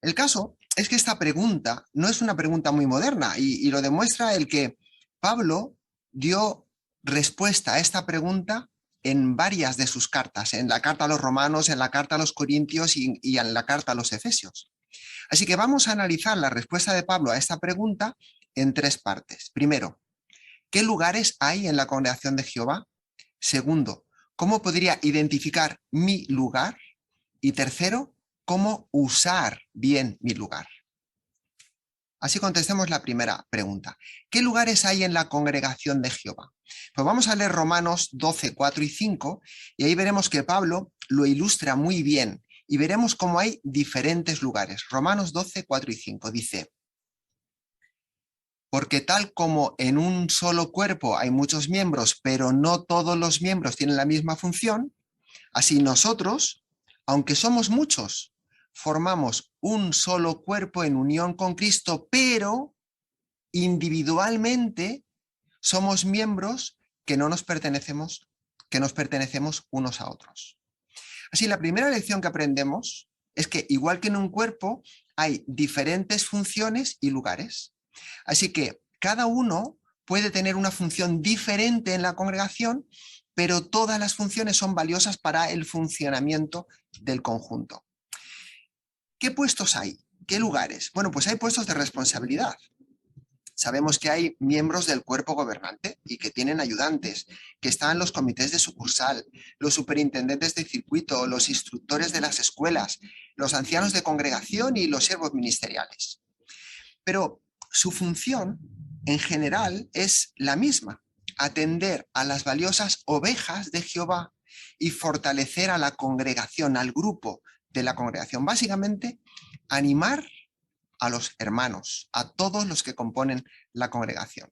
El caso es que esta pregunta no es una pregunta muy moderna y lo demuestra el que Pablo dio respuesta a esta pregunta en varias de sus cartas, en la carta a los romanos, en la carta a los corintios y en la carta a los efesios. Así que vamos a analizar la respuesta de Pablo a esta pregunta en tres partes. Primero, ¿qué lugares hay en la congregación de Jehová? Segundo, ¿cómo podría identificar mi lugar? Y tercero, ¿cómo usar bien mi lugar? Así contestemos la primera pregunta. ¿Qué lugares hay en la congregación de Jehová? Pues vamos a leer Romanos 12, 4 y 5 y ahí veremos que Pablo lo ilustra muy bien y veremos cómo hay diferentes lugares. Romanos 12, 4 y 5 dice: porque tal como en un solo cuerpo hay muchos miembros, pero no todos los miembros tienen la misma función, así nosotros, aunque somos muchos, formamos un solo cuerpo en unión con Cristo, pero individualmente somos miembros que nos pertenecemos unos a otros. Así, la primera lección que aprendemos es que igual que en un cuerpo hay diferentes funciones y lugares. Así que cada uno puede tener una función diferente en la congregación, pero todas las funciones son valiosas para el funcionamiento del conjunto. ¿Qué puestos hay? ¿Qué lugares? Bueno, pues hay puestos de responsabilidad. Sabemos que hay miembros del cuerpo gobernante y que tienen ayudantes, que están los comités de sucursal, los superintendentes de circuito, los instructores de las escuelas, los ancianos de congregación y los siervos ministeriales. Pero su función, en general, es la misma: atender a las valiosas ovejas de Jehová y fortalecer a la congregación, al grupo de la congregación. Básicamente, animar a los hermanos, a todos los que componen la congregación.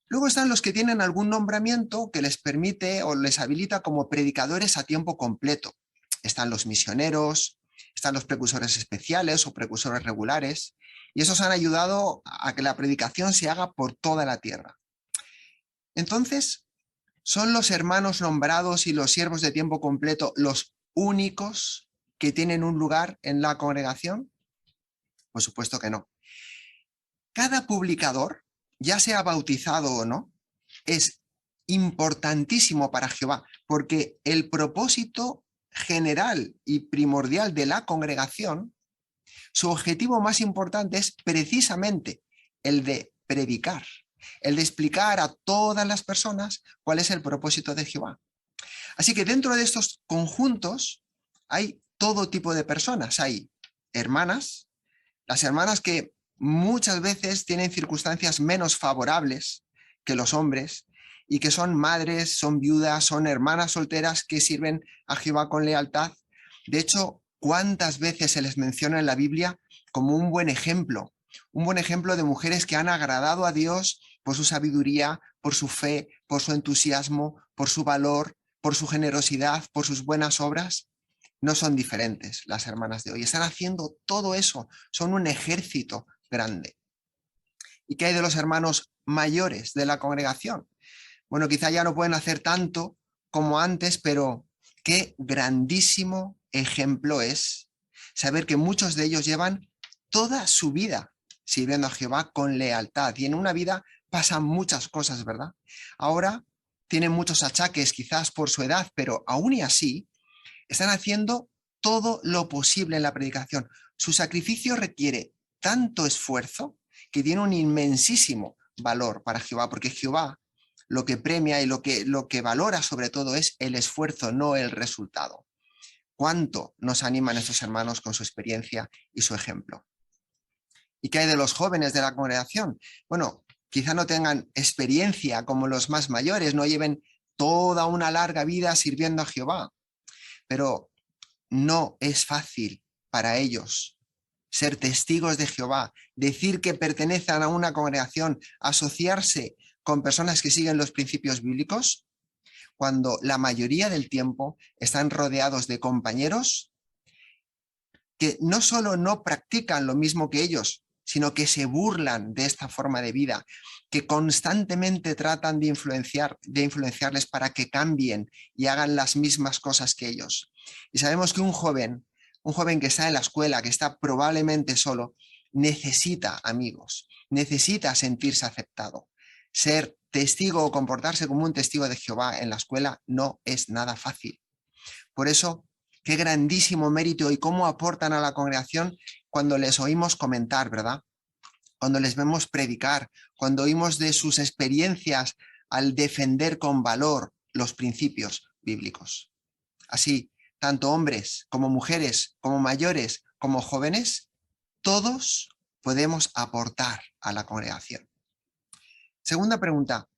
Luego están los que tienen algún nombramiento que les permite o les habilita como predicadores a tiempo completo. Están los misioneros, están los precursores especiales o precursores regulares, y esos han ayudado a que la predicación se haga por toda la tierra. Entonces, ¿son los hermanos nombrados y los siervos de tiempo completo los únicos que tienen un lugar en la congregación? Por supuesto que no. Cada publicador, ya sea bautizado o no, es importantísimo para Jehová, porque el propósito general y primordial de la congregación, su objetivo más importante es precisamente el de predicar, el de explicar a todas las personas cuál es el propósito de Jehová. Así que dentro de estos conjuntos hay todo tipo de personas. Hay hermanas, las hermanas que muchas veces tienen circunstancias menos favorables que los hombres y que son madres, son viudas, son hermanas solteras que sirven a Jehová con lealtad. De hecho, ¿cuántas veces se les menciona en la Biblia como un buen ejemplo de mujeres que han agradado a Dios por su sabiduría, por su fe, por su entusiasmo, por su valor, por su generosidad, por sus buenas obras? No son diferentes las hermanas de hoy. Están haciendo todo eso. Son un ejército grande. ¿Y qué hay de los hermanos mayores de la congregación? Bueno, quizá ya no pueden hacer tanto como antes, pero qué grandísimo ejemplo es saber que muchos de ellos llevan toda su vida sirviendo a Jehová con lealtad, y en una vida pasan muchas cosas, ¿verdad? Ahora tienen muchos achaques quizás por su edad, pero aún y así están haciendo todo lo posible en la predicación. Su sacrificio requiere tanto esfuerzo que tiene un inmensísimo valor para Jehová, porque Jehová lo que premia y lo que valora sobre todo es el esfuerzo, no el resultado. ¿Cuánto nos animan estos hermanos con su experiencia y su ejemplo? ¿Y qué hay de los jóvenes de la congregación? Bueno, quizá no tengan experiencia como los más mayores, no lleven toda una larga vida sirviendo a Jehová, pero no es fácil para ellos ser testigos de Jehová, decir que pertenecen a una congregación, asociarse con personas que siguen los principios bíblicos, cuando la mayoría del tiempo están rodeados de compañeros que no solo no practican lo mismo que ellos, sino que se burlan de esta forma de vida, que constantemente tratan de influenciarles para que cambien y hagan las mismas cosas que ellos. Y sabemos que un joven que está en la escuela, que está probablemente solo, necesita amigos, necesita sentirse aceptado. Ser testigo o comportarse como un testigo de Jehová en la escuela no es nada fácil. Por eso, qué grandísimo mérito y cómo aportan a la congregación cuando les oímos comentar, ¿verdad? Cuando les vemos predicar, cuando oímos de sus experiencias al defender con valor los principios bíblicos. Así, tanto hombres como mujeres, como mayores, como jóvenes, todos podemos aportar a la congregación. Segunda pregunta,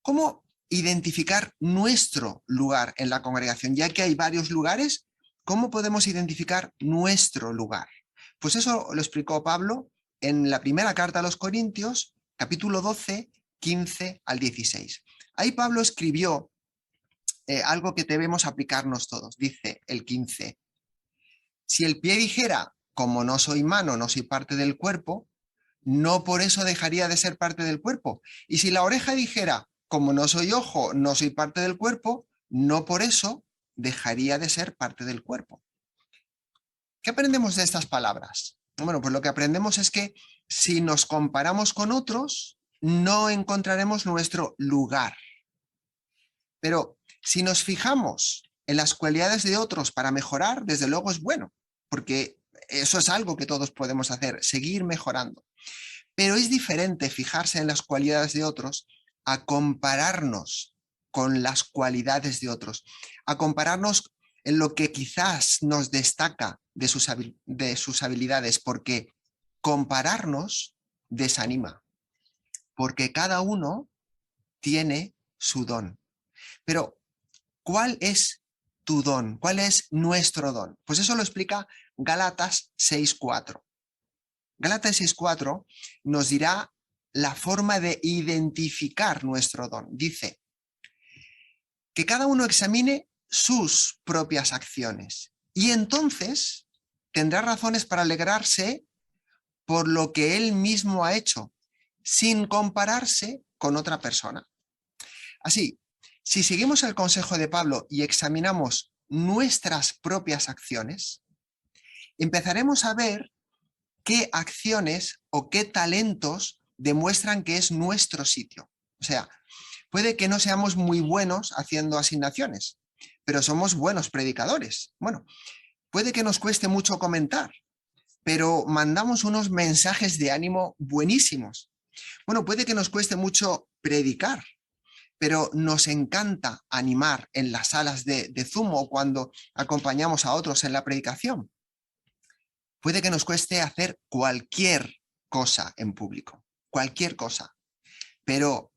¿cómo identificar nuestro lugar en la congregación? Ya que hay varios lugares, ¿cómo podemos identificar nuestro lugar? Pues eso lo explicó Pablo en la primera carta a los Corintios, capítulo 12, 15 al 16. Ahí Pablo escribió algo que debemos aplicarnos todos. Dice el 15, si el pie dijera, como no soy mano, no soy parte del cuerpo, no por eso dejaría de ser parte del cuerpo. Y si la oreja dijera, como no soy ojo, no soy parte del cuerpo, no por eso dejaría de ser parte del cuerpo. ¿Qué aprendemos de estas palabras? Bueno, pues lo que aprendemos es que si nos comparamos con otros, no encontraremos nuestro lugar. Pero si nos fijamos en las cualidades de otros para mejorar, desde luego es bueno, porque eso es algo que todos podemos hacer, seguir mejorando. Pero es diferente fijarse en las cualidades de otros a compararnos con las cualidades de otros, a compararnos en lo que quizás nos destaca de sus habilidades, porque compararnos desanima, porque cada uno tiene su don. Pero, ¿cuál es tu don? ¿Cuál es nuestro don? Pues eso lo explica Gálatas 6:4. Gálatas 6:4 nos dirá la forma de identificar nuestro don. Dice que cada uno examine sus propias acciones y entonces tendrá razones para alegrarse por lo que él mismo ha hecho, sin compararse con otra persona. Así, si seguimos el consejo de Pablo y examinamos nuestras propias acciones, empezaremos a ver qué acciones o qué talentos demuestran que es nuestro sitio. O sea, puede que no seamos muy buenos haciendo asignaciones, pero somos buenos predicadores. Bueno, puede que nos cueste mucho comentar, pero mandamos unos mensajes de ánimo buenísimos. Bueno, puede que nos cueste mucho predicar, pero nos encanta animar en las salas de Zoom o cuando acompañamos a otros en la predicación. Puede que nos cueste hacer cualquier cosa en público, cualquier cosa, pero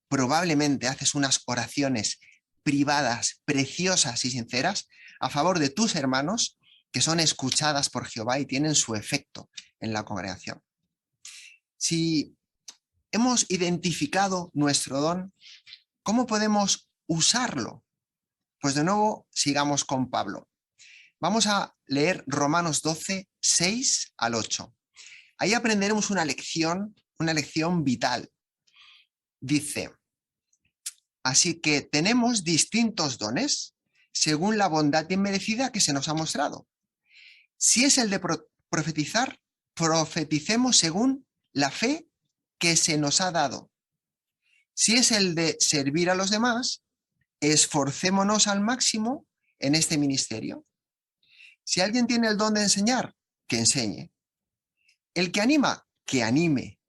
probablemente haces unas oraciones privadas, preciosas y sinceras a favor de tus hermanos que son escuchadas por Jehová y tienen su efecto en la congregación. Si hemos identificado nuestro don, ¿cómo podemos usarlo? Pues de nuevo, sigamos con Pablo. Vamos a leer Romanos 12, 6 al 8. Ahí aprenderemos una lección vital. Dice, así que tenemos distintos dones según la bondad inmerecida que se nos ha mostrado. Si es el de profetizar, profeticemos según la fe que se nos ha dado. Si es el de servir a los demás, esforcémonos al máximo en este ministerio. Si alguien tiene el don de enseñar, que enseñe. El que anima, que anime.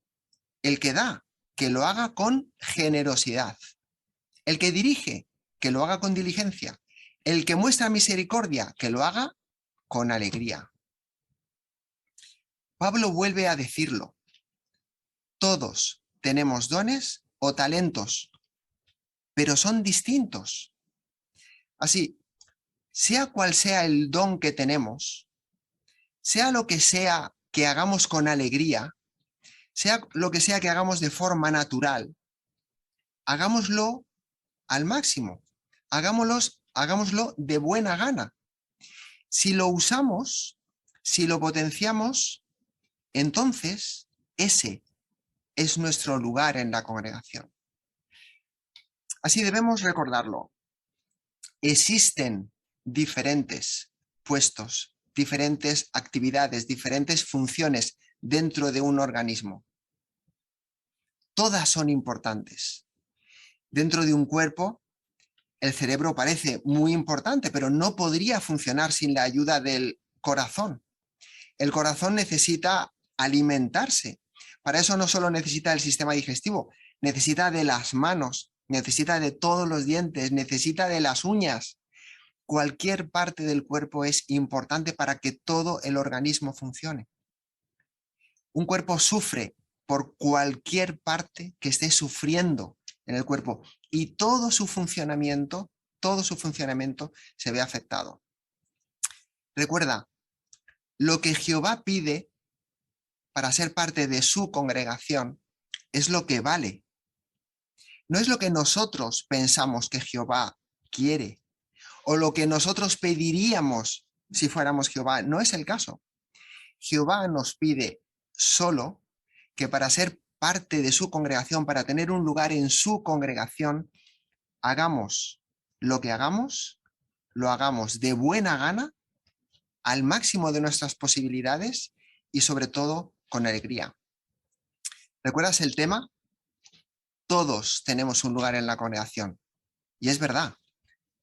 El que da, que lo haga con generosidad. El que dirige, que lo haga con diligencia. El que muestra misericordia, que lo haga con alegría. Pablo vuelve a decirlo. Todos tenemos dones o talentos, pero son distintos. Así, sea cual sea el don que tenemos, sea lo que sea que hagamos con alegría, sea lo que sea que hagamos de forma natural, hagámoslo al máximo, hagámoslo de buena gana. Si lo usamos, si lo potenciamos, entonces ese es nuestro lugar en la congregación. Así debemos recordarlo. Existen diferentes puestos, diferentes actividades, diferentes funciones dentro de un organismo. Todas son importantes. Dentro de un cuerpo, el cerebro parece muy importante, pero no podría funcionar sin la ayuda del corazón. El corazón necesita alimentarse. Para eso no solo necesita el sistema digestivo, necesita de las manos, necesita de todos los dientes, necesita de las uñas. Cualquier parte del cuerpo es importante para que todo el organismo funcione. Un cuerpo sufre por cualquier parte que esté sufriendo en el cuerpo y todo su funcionamiento se ve afectado. Recuerda, lo que Jehová pide para ser parte de su congregación es lo que vale. No es lo que nosotros pensamos que Jehová quiere o lo que nosotros pediríamos si fuéramos Jehová. No es el caso. Jehová nos pide solo que para ser parte de su congregación, para tener un lugar en su congregación, hagamos lo que hagamos, lo hagamos de buena gana, al máximo de nuestras posibilidades y sobre todo con alegría. ¿Recuerdas el tema? Todos tenemos un lugar en la congregación. Y es verdad,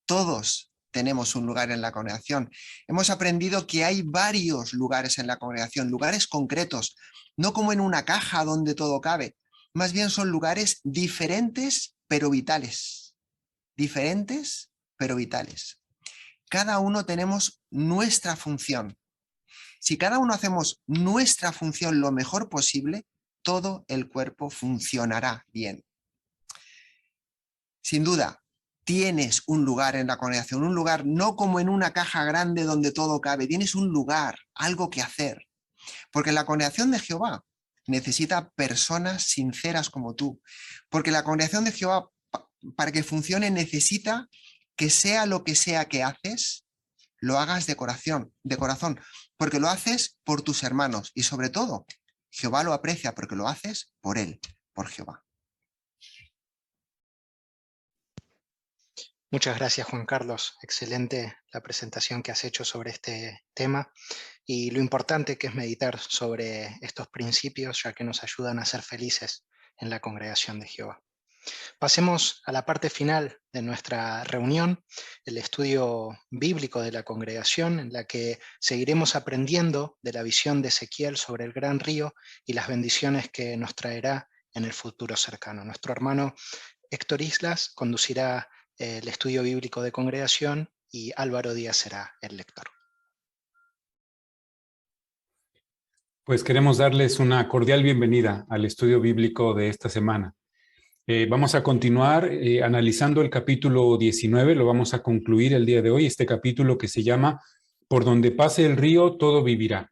todos tenemos un lugar en la congregación. Hemos aprendido que hay varios lugares en la congregación, lugares concretos, no como en una caja donde todo cabe. Más bien son lugares diferentes pero vitales. Diferentes pero vitales. Cada uno tenemos nuestra función. Si cada uno hacemos nuestra función lo mejor posible, todo el cuerpo funcionará bien. Sin duda, tienes un lugar en la congregación, un lugar no como en una caja grande donde todo cabe, tienes un lugar, algo que hacer. Porque la congregación de Jehová necesita personas sinceras como tú. Porque la congregación de Jehová, para que funcione, necesita que sea lo que sea que haces, lo hagas de corazón, porque lo haces por tus hermanos y sobre todo, Jehová lo aprecia porque lo haces por él, por Jehová. Muchas gracias, Juan Carlos. Excelente la presentación que has hecho sobre este tema y lo importante que es meditar sobre estos principios, ya que nos ayudan a ser felices en la congregación de Jehová. Pasemos a la parte final de nuestra reunión, el estudio bíblico de la congregación, en la que seguiremos aprendiendo de la visión de Ezequiel sobre el gran río y las bendiciones que nos traerá en el futuro cercano. Nuestro hermano Héctor Islas conducirá el estudio bíblico de congregación y Álvaro Díaz será el lector. Pues queremos darles una cordial bienvenida al estudio bíblico de esta semana. Vamos a continuar analizando el capítulo 19, lo vamos a concluir el día de hoy, este capítulo que se llama Por donde pase el río, todo vivirá.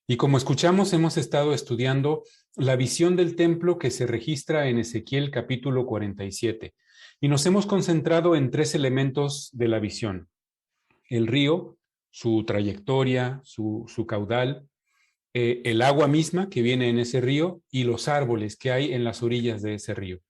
Y como escuchamos, hemos estado estudiando la visión del templo que se registra en Ezequiel capítulo 47. Y nos hemos concentrado en tres elementos de la visión. El río, su trayectoria, su caudal, el agua misma que viene en ese río y los árboles que hay en las orillas de ese río.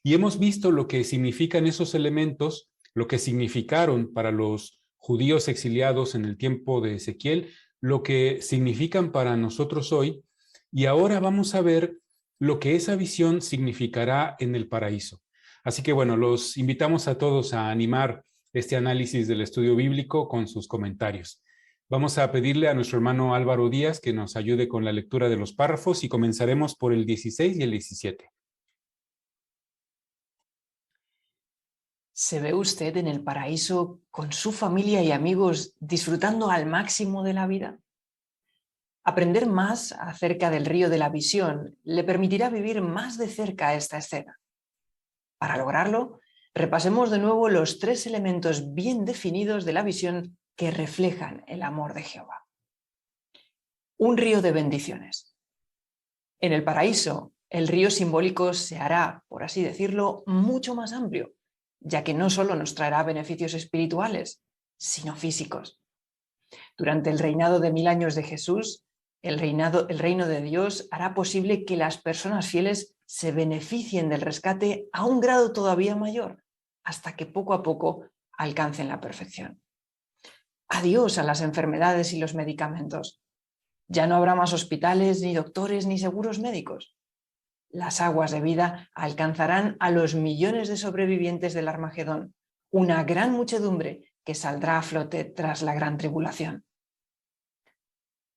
Y hemos visto lo que significan esos elementos, lo que significaron para los judíos exiliados en el tiempo de Ezequiel, lo que significan para nosotros hoy, y ahora vamos a ver lo que esa visión significará en el paraíso. Así que bueno, los invitamos a todos a animar este análisis del estudio bíblico con sus comentarios. Vamos a pedirle a nuestro hermano Álvaro Díaz que nos ayude con la lectura de los párrafos y comenzaremos por el 16 y el 17. ¿Se ve usted en el paraíso con su familia y amigos disfrutando al máximo de la vida? Aprender más acerca del río de la visión le permitirá vivir más de cerca esta escena. Para lograrlo, repasemos de nuevo los 3 elementos bien definidos de la visión que reflejan el amor de Jehová. Un río de bendiciones. En el paraíso, el río simbólico se hará, por así decirlo, mucho más amplio, ya que no solo nos traerá beneficios espirituales, sino físicos. Durante el reinado de 1000 años de Jesús, el reino de Dios hará posible que las personas fieles se beneficien del rescate a un grado todavía mayor, hasta que poco a poco alcancen la perfección. Adiós a las enfermedades y los medicamentos. Ya no habrá más hospitales, ni doctores, ni seguros médicos. Las aguas de vida alcanzarán a los millones de sobrevivientes del Armagedón, una gran muchedumbre que saldrá a flote tras la gran tribulación.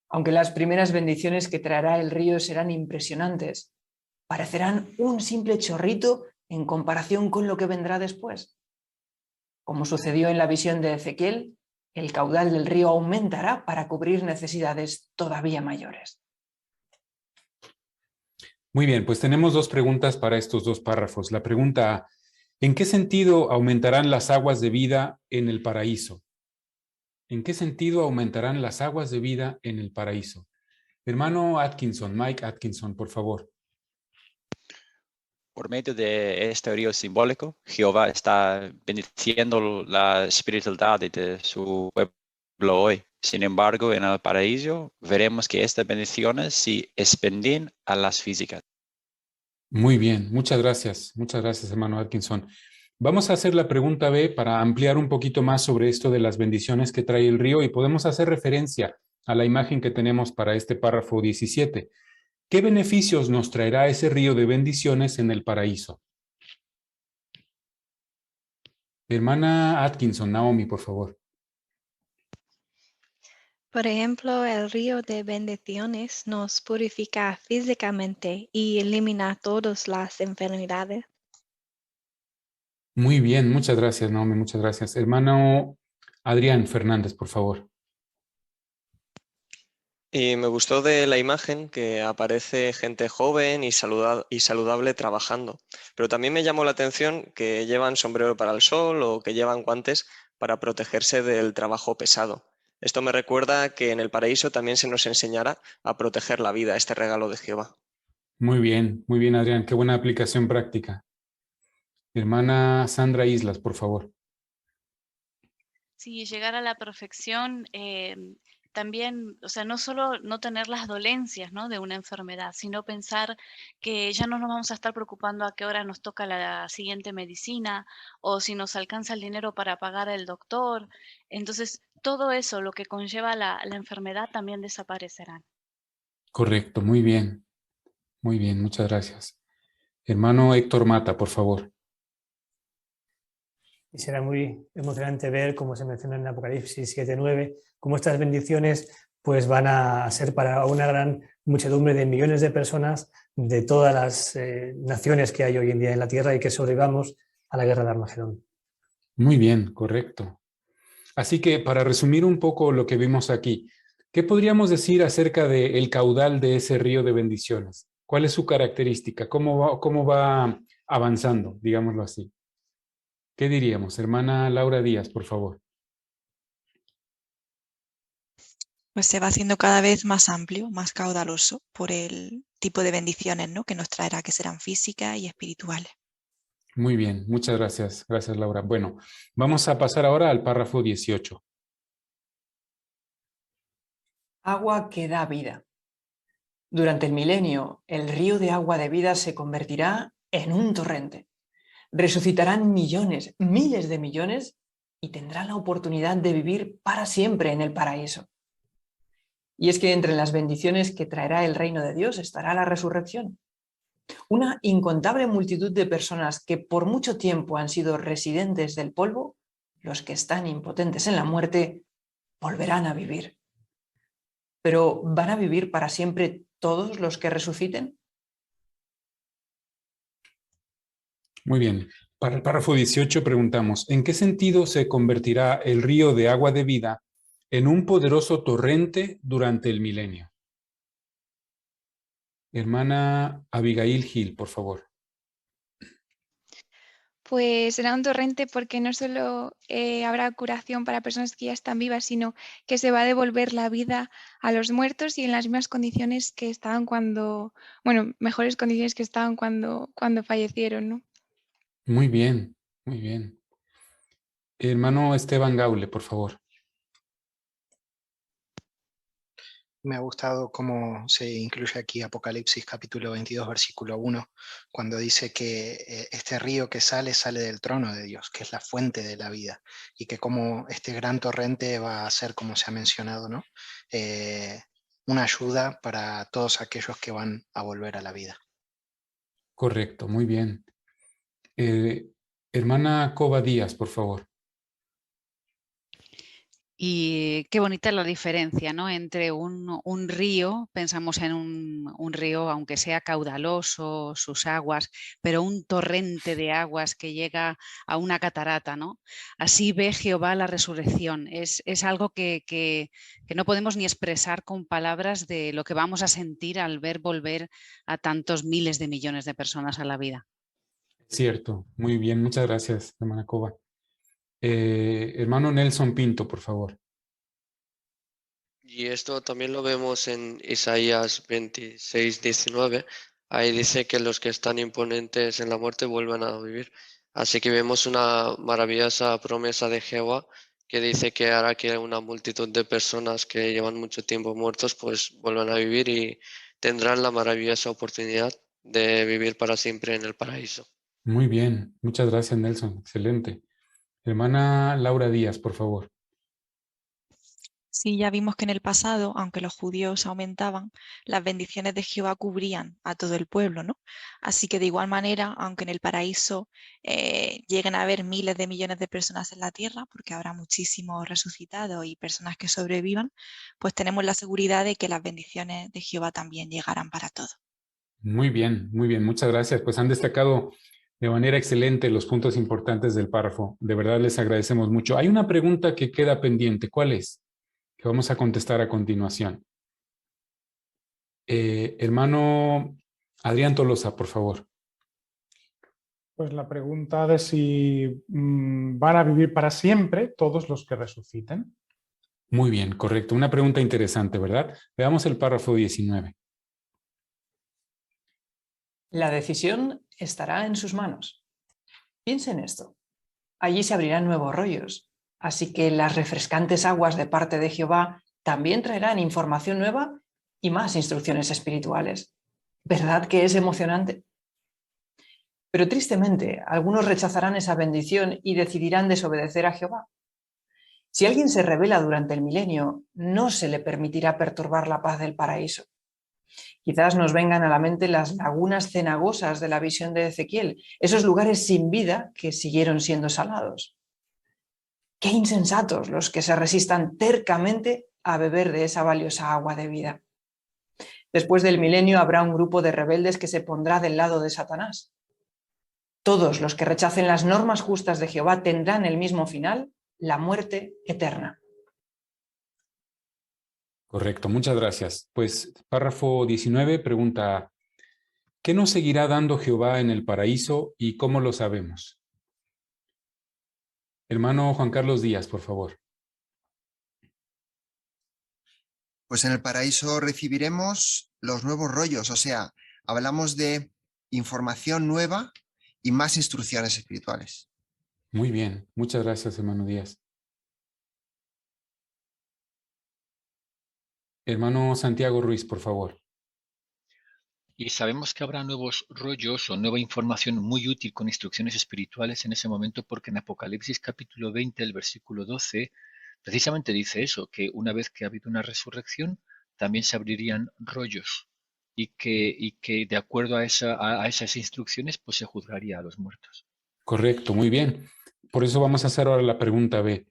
Aunque las primeras bendiciones que traerá el río serán impresionantes, parecerán un simple chorrito en comparación con lo que vendrá después. Como sucedió en la visión de Ezequiel, el caudal del río aumentará para cubrir necesidades todavía mayores. Muy bien, pues tenemos 2 preguntas para estos 2 párrafos. La pregunta A, ¿en qué sentido aumentarán las aguas de vida en el paraíso? ¿En qué sentido aumentarán las aguas de vida en el paraíso? Hermano Atkinson, Mike Atkinson, por favor. Por medio de este río simbólico, Jehová está bendiciendo la espiritualidad de su pueblo hoy. Sin embargo, en el paraíso veremos que estas bendiciones se expanden a las físicas. Muy bien, muchas gracias, hermano Atkinson. Vamos a hacer la pregunta B para ampliar un poquito más sobre esto de las bendiciones que trae el río y podemos hacer referencia a la imagen que tenemos para este párrafo 17. ¿Qué beneficios nos traerá ese río de bendiciones en el paraíso? Hermana Atkinson, Naomi, por favor. Por ejemplo, el río de bendiciones nos purifica físicamente y elimina todas las enfermedades. Muy bien, muchas gracias, Naomi, muchas gracias. Hermano Adrián Fernández, por favor. Y me gustó de la imagen que aparece gente joven y saludable trabajando. Pero también me llamó la atención que llevan sombrero para el sol o que llevan guantes para protegerse del trabajo pesado. Esto me recuerda que en el paraíso también se nos enseñará a proteger la vida, este regalo de Jehová. Muy bien, Adrián. Qué buena aplicación práctica. Hermana Sandra Islas, por favor. Sí, llegar a la perfección también, o sea, no solo no tener las dolencias, ¿no?, de una enfermedad, sino pensar que ya no nos vamos a estar preocupando a qué hora nos toca la siguiente medicina o si nos alcanza el dinero para pagar al doctor. Entonces, todo eso, lo que conlleva la enfermedad, también desaparecerán. Correcto, muy bien, muchas gracias. Hermano Héctor Mata, por favor. Y será muy emocionante ver, como se menciona en Apocalipsis 7:9, cómo estas bendiciones pues, van a ser para una gran muchedumbre de millones de personas de todas las naciones que hay hoy en día en la tierra y que sobrevivamos a la guerra de Armagedón. Muy bien, correcto. Así que para resumir un poco lo que vimos aquí, ¿qué podríamos decir acerca del caudal de ese río de bendiciones? ¿Cuál es su característica? ¿Cómo va avanzando, digámoslo así? ¿Qué diríamos? Hermana Laura Díaz, por favor. Pues se va haciendo cada vez más amplio, más caudaloso por el tipo de bendiciones, ¿no?, que nos traerá, que serán físicas y espirituales. Muy bien, muchas gracias. Gracias, Laura. Bueno, vamos a pasar ahora al párrafo 18. Agua que da vida. Durante el milenio, el río de agua de vida se convertirá en un torrente. Resucitarán millones, miles de millones y tendrá la oportunidad de vivir para siempre en el paraíso. Y es que entre las bendiciones que traerá el reino de Dios estará la resurrección. Una incontable multitud de personas que por mucho tiempo han sido residentes del polvo, los que están impotentes en la muerte, volverán a vivir. Pero ¿van a vivir para siempre todos los que resuciten? Muy bien. Para el párrafo 18 preguntamos, ¿en qué sentido se convertirá el río de agua de vida en un poderoso torrente durante el milenio? Hermana Abigail Gil, por favor. Pues será un torrente porque no solo habrá curación para personas que ya están vivas, sino que se va a devolver la vida a los muertos y en las mismas condiciones que estaban cuando, bueno, mejores condiciones que estaban cuando fallecieron, ¿no? Muy bien, muy bien. Hermano Esteban Gaule, por favor. Me ha gustado cómo se incluye aquí Apocalipsis capítulo 22, versículo 1, cuando dice que este río que sale del trono de Dios, que es la fuente de la vida, y que como este gran torrente va a ser, como se ha mencionado, ¿no? Una ayuda para todos aquellos que van a volver a la vida. Correcto, muy bien. Hermana Cova Díaz, por favor. Y qué bonita la diferencia, ¿no? Entre un río, pensamos en un río, aunque sea caudaloso, sus aguas, pero un torrente de aguas que llega a una catarata, ¿no? Así ve Jehová la resurrección. Es algo que no podemos ni expresar con palabras de lo que vamos a sentir al ver volver a tantos miles de millones de personas a la vida. Cierto, muy bien, muchas gracias, hermana Cova. Hermano Nelson Pinto, por favor. Y esto también lo vemos en Isaías 26, 19. Ahí dice que los que están imponentes en la muerte vuelvan a vivir. Así que vemos una maravillosa promesa de Jehová que dice que hará que una multitud de personas que llevan mucho tiempo muertos pues vuelvan a vivir y tendrán la maravillosa oportunidad de vivir para siempre en el paraíso. Muy bien, muchas gracias, Nelson. Excelente. Hermana Laura Díaz, por favor. Sí, ya vimos que en el pasado, aunque los judíos aumentaban, las bendiciones de Jehová cubrían a todo el pueblo, ¿no? Así que de igual manera, aunque en el paraíso lleguen a haber miles de millones de personas en la tierra, porque habrá muchísimos resucitados y personas que sobrevivan, pues tenemos la seguridad de que las bendiciones de Jehová también llegarán para todos. Muy bien, muchas gracias. Pues han destacado de manera excelente los puntos importantes del párrafo. De verdad les agradecemos mucho. Hay una pregunta que queda pendiente. ¿Cuál es? Que vamos a contestar a continuación. Hermano Adrián Tolosa, por favor. Pues la pregunta de si van a vivir para siempre todos los que resuciten. Muy bien, correcto. Una pregunta interesante, ¿verdad? Veamos el párrafo 19. La decisión estará en sus manos. Piensen esto. Allí se abrirán nuevos rollos. Así que las refrescantes aguas de parte de Jehová también traerán información nueva y más instrucciones espirituales. ¿Verdad que es emocionante? Pero tristemente, algunos rechazarán esa bendición y decidirán desobedecer a Jehová. Si alguien se rebela durante el milenio, no se le permitirá perturbar la paz del paraíso. Quizás nos vengan a la mente las lagunas cenagosas de la visión de Ezequiel, esos lugares sin vida que siguieron siendo salados. ¡Qué insensatos los que se resistan tercamente a beber de esa valiosa agua de vida! Después del milenio habrá un grupo de rebeldes que se pondrá del lado de Satanás. Todos los que rechacen las normas justas de Jehová tendrán el mismo final, la muerte eterna. Correcto, muchas gracias. Pues párrafo 19 pregunta, ¿qué nos seguirá dando Jehová en el paraíso y cómo lo sabemos? Hermano Juan Carlos Díaz, por favor. Pues en el paraíso recibiremos los nuevos rollos, o sea, hablamos de información nueva y más instrucciones espirituales. Muy bien, muchas gracias, hermano Díaz. Hermano Santiago Ruiz, por favor. Y sabemos que habrá nuevos rollos o nueva información muy útil con instrucciones espirituales en ese momento, porque en Apocalipsis capítulo 20, el versículo 12, precisamente dice eso, que una vez que ha habido una resurrección, también se abrirían rollos y que de acuerdo a esas instrucciones, pues se juzgaría a los muertos. Correcto, muy bien. Por eso vamos a hacer ahora la pregunta B.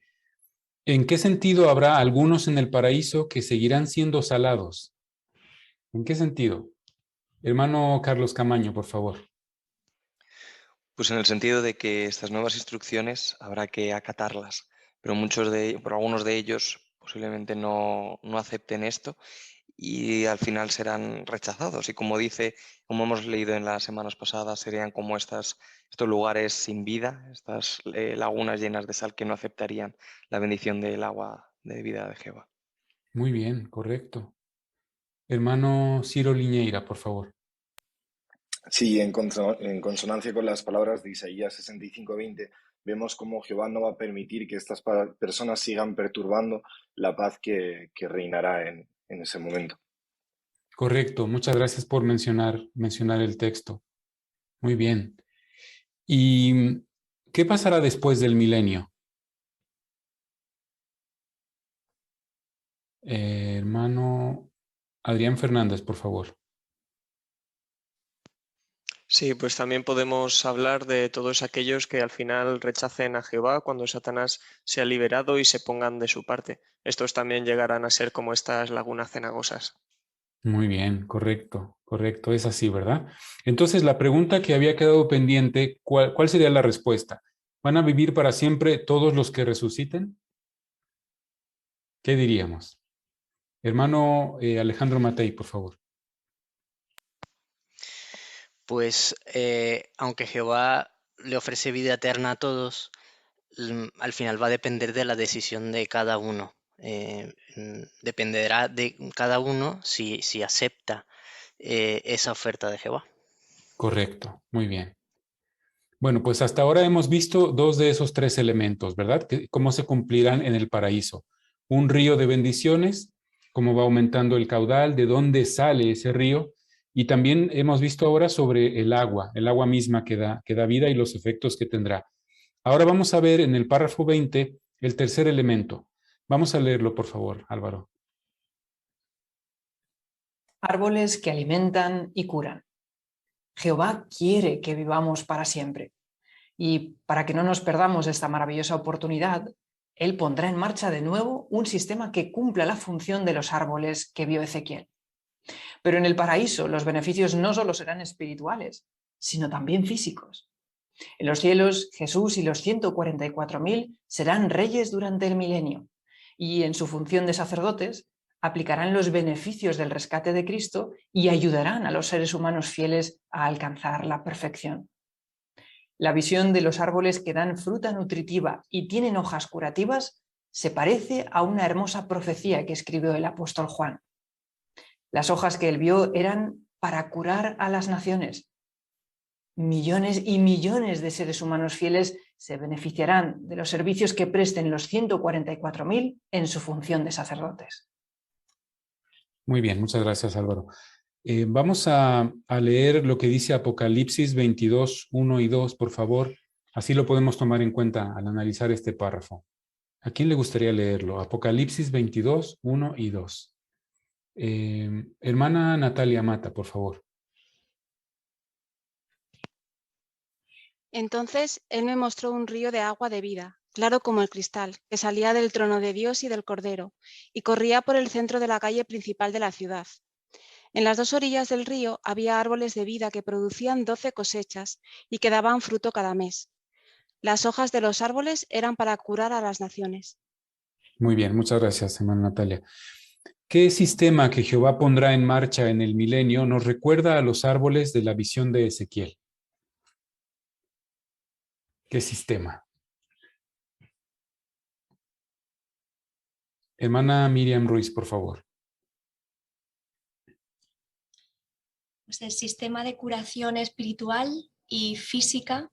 ¿En qué sentido habrá algunos en el paraíso que seguirán siendo salados? ¿En qué sentido? Hermano Carlos Camaño, por favor. Pues en el sentido de que estas nuevas instrucciones habrá que acatarlas, pero algunos de ellos posiblemente no acepten esto y al final serán rechazados. Y como hemos leído en las semanas pasadas, serían como estos lugares sin vida, estas lagunas llenas de sal que no aceptarían la bendición del agua de vida de Jehová. Muy bien, correcto. Hermano Ciro Liñeira, por favor. Sí, en consonancia con las palabras de Isaías 65:20, vemos cómo Jehová no va a permitir que estas personas sigan perturbando la paz que reinará en ese momento. Correcto, muchas gracias por mencionar el texto. Muy bien. ¿Y qué pasará después del milenio? Hermano Adrián Fernández, por favor. Sí, pues también podemos hablar de todos aquellos que al final rechacen a Jehová cuando Satanás sea liberado y se pongan de su parte. Estos también llegarán a ser como estas lagunas cenagosas. Muy bien, correcto, es así, ¿verdad? Entonces, la pregunta que había quedado pendiente, ¿cuál sería la respuesta? ¿Van a vivir para siempre todos los que resuciten? ¿Qué diríamos? Hermano Alejandro Matei, por favor. Pues aunque Jehová le ofrece vida eterna a todos, al final va a depender de la decisión de cada uno. Dependerá de cada uno si acepta esa oferta de Jehová. Correcto, muy bien. Bueno, pues hasta ahora hemos visto dos de esos tres elementos, ¿verdad? Cómo se cumplirán en el paraíso. Un río de bendiciones, cómo va aumentando el caudal, de dónde sale ese río. Y también hemos visto ahora sobre el agua misma que da vida y los efectos que tendrá. Ahora vamos a ver en el párrafo 20 el tercer elemento. Vamos a leerlo, por favor, Álvaro. Árboles que alimentan y curan. Jehová quiere que vivamos para siempre. Y para que no nos perdamos esta maravillosa oportunidad, Él pondrá en marcha de nuevo un sistema que cumpla la función de los árboles que vio Ezequiel. Pero en el paraíso los beneficios no solo serán espirituales, sino también físicos. En los cielos, Jesús y los 144.000 serán reyes durante el milenio y en su función de sacerdotes aplicarán los beneficios del rescate de Cristo y ayudarán a los seres humanos fieles a alcanzar la perfección. La visión de los árboles que dan fruta nutritiva y tienen hojas curativas se parece a una hermosa profecía que escribió el apóstol Juan. Las hojas que él vio eran para curar a las naciones. Millones y millones de seres humanos fieles se beneficiarán de los servicios que presten los 144.000 en su función de sacerdotes. Muy bien, muchas gracias, Álvaro. Vamos a leer lo que dice Apocalipsis 22, 1 y 2, por favor. Así lo podemos tomar en cuenta al analizar este párrafo. ¿A quién le gustaría leerlo? Apocalipsis 22, 1 y 2. Hermana Natalia Mata, por favor. Entonces él me mostró un río de agua de vida, claro como el cristal, que salía del trono de Dios y del Cordero, y corría por el centro de la calle principal de la ciudad. En las dos orillas del río había árboles de vida que producían 12 cosechas y que daban fruto cada mes. Las hojas de los árboles eran para curar a las naciones. Muy bien, muchas gracias, hermana Natalia. ¿Qué sistema que Jehová pondrá en marcha en el milenio nos recuerda a los árboles de la visión de Ezequiel? ¿Qué sistema? Hermana Miriam Ruiz, por favor. Pues el sistema de curación espiritual y física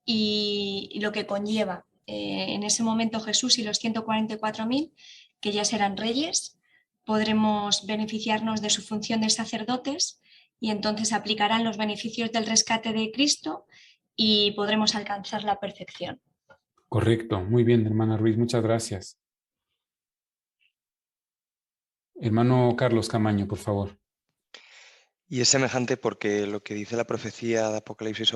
y lo que conlleva. En ese momento Jesús y los 144.000, que ya serán reyes, podremos beneficiarnos de su función de sacerdotes y entonces aplicarán los beneficios del rescate de Cristo y podremos alcanzar la perfección. Correcto, muy bien, hermana Ruiz, muchas gracias. Hermano Carlos Camaño, por favor. Y es semejante porque lo que dice la profecía de Apocalipsis,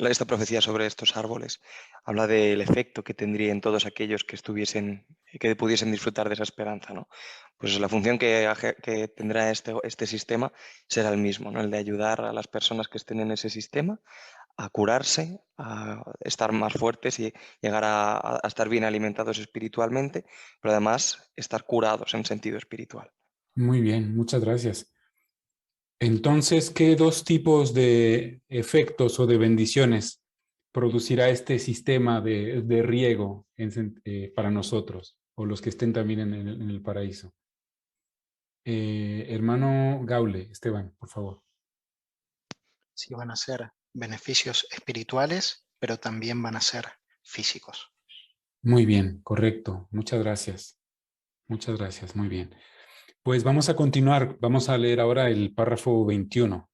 esta profecía sobre estos árboles, habla del efecto que tendría en todos aquellos que pudiesen disfrutar de esa esperanza, ¿no? Pues la función que tendrá este sistema será el mismo, ¿no? El de ayudar a las personas que estén en ese sistema a curarse, a estar más fuertes y llegar a estar bien alimentados espiritualmente, pero además estar curados en sentido espiritual. Muy bien, muchas gracias. Entonces, ¿qué dos tipos de efectos o de bendiciones producirá este sistema de riego para nosotros o los que estén también en el paraíso? Hermano Gaule, Esteban, por favor. Sí, van a ser beneficios espirituales, pero también van a ser físicos. Muy bien, correcto. Muchas gracias. Muchas gracias, muy bien. Pues vamos a continuar. Vamos a leer ahora el párrafo 21.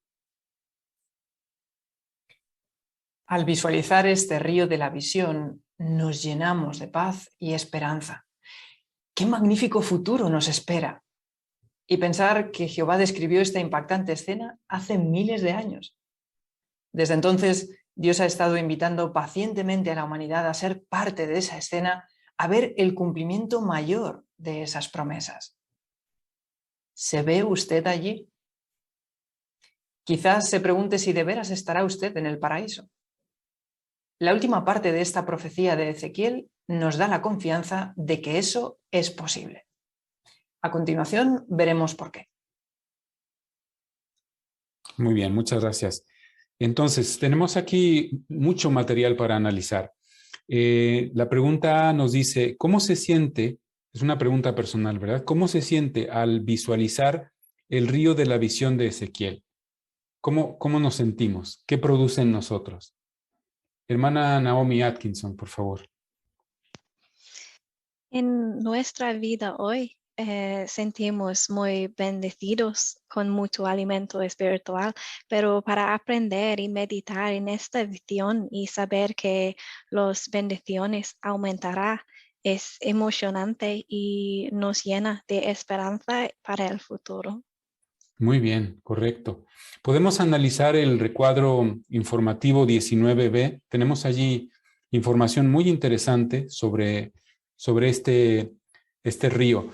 Al visualizar este río de la visión, nos llenamos de paz y esperanza. ¡Qué magnífico futuro nos espera! Y pensar que Jehová describió esta impactante escena hace miles de años. Desde entonces, Dios ha estado invitando pacientemente a la humanidad a ser parte de esa escena, a ver el cumplimiento mayor de esas promesas. ¿Se ve usted allí? Quizás se pregunte si de veras estará usted en el paraíso. La última parte de esta profecía de Ezequiel nos da la confianza de que eso es posible. A continuación veremos por qué. Muy bien, muchas gracias. Entonces, tenemos aquí mucho material para analizar. La pregunta nos dice, ¿cómo se siente? Es una pregunta personal, ¿verdad? ¿Cómo se siente al visualizar el río de la visión de Ezequiel? ¿Cómo nos sentimos? ¿Qué produce en nosotros? Hermana Naomi Atkinson, por favor. En nuestra vida hoy sentimos muy bendecidos con mucho alimento espiritual, pero para aprender y meditar en esta visión y saber que las bendiciones aumentarán es emocionante y nos llena de esperanza para el futuro. Muy bien, correcto. Podemos analizar el recuadro informativo 19b. Tenemos allí información muy interesante sobre este río.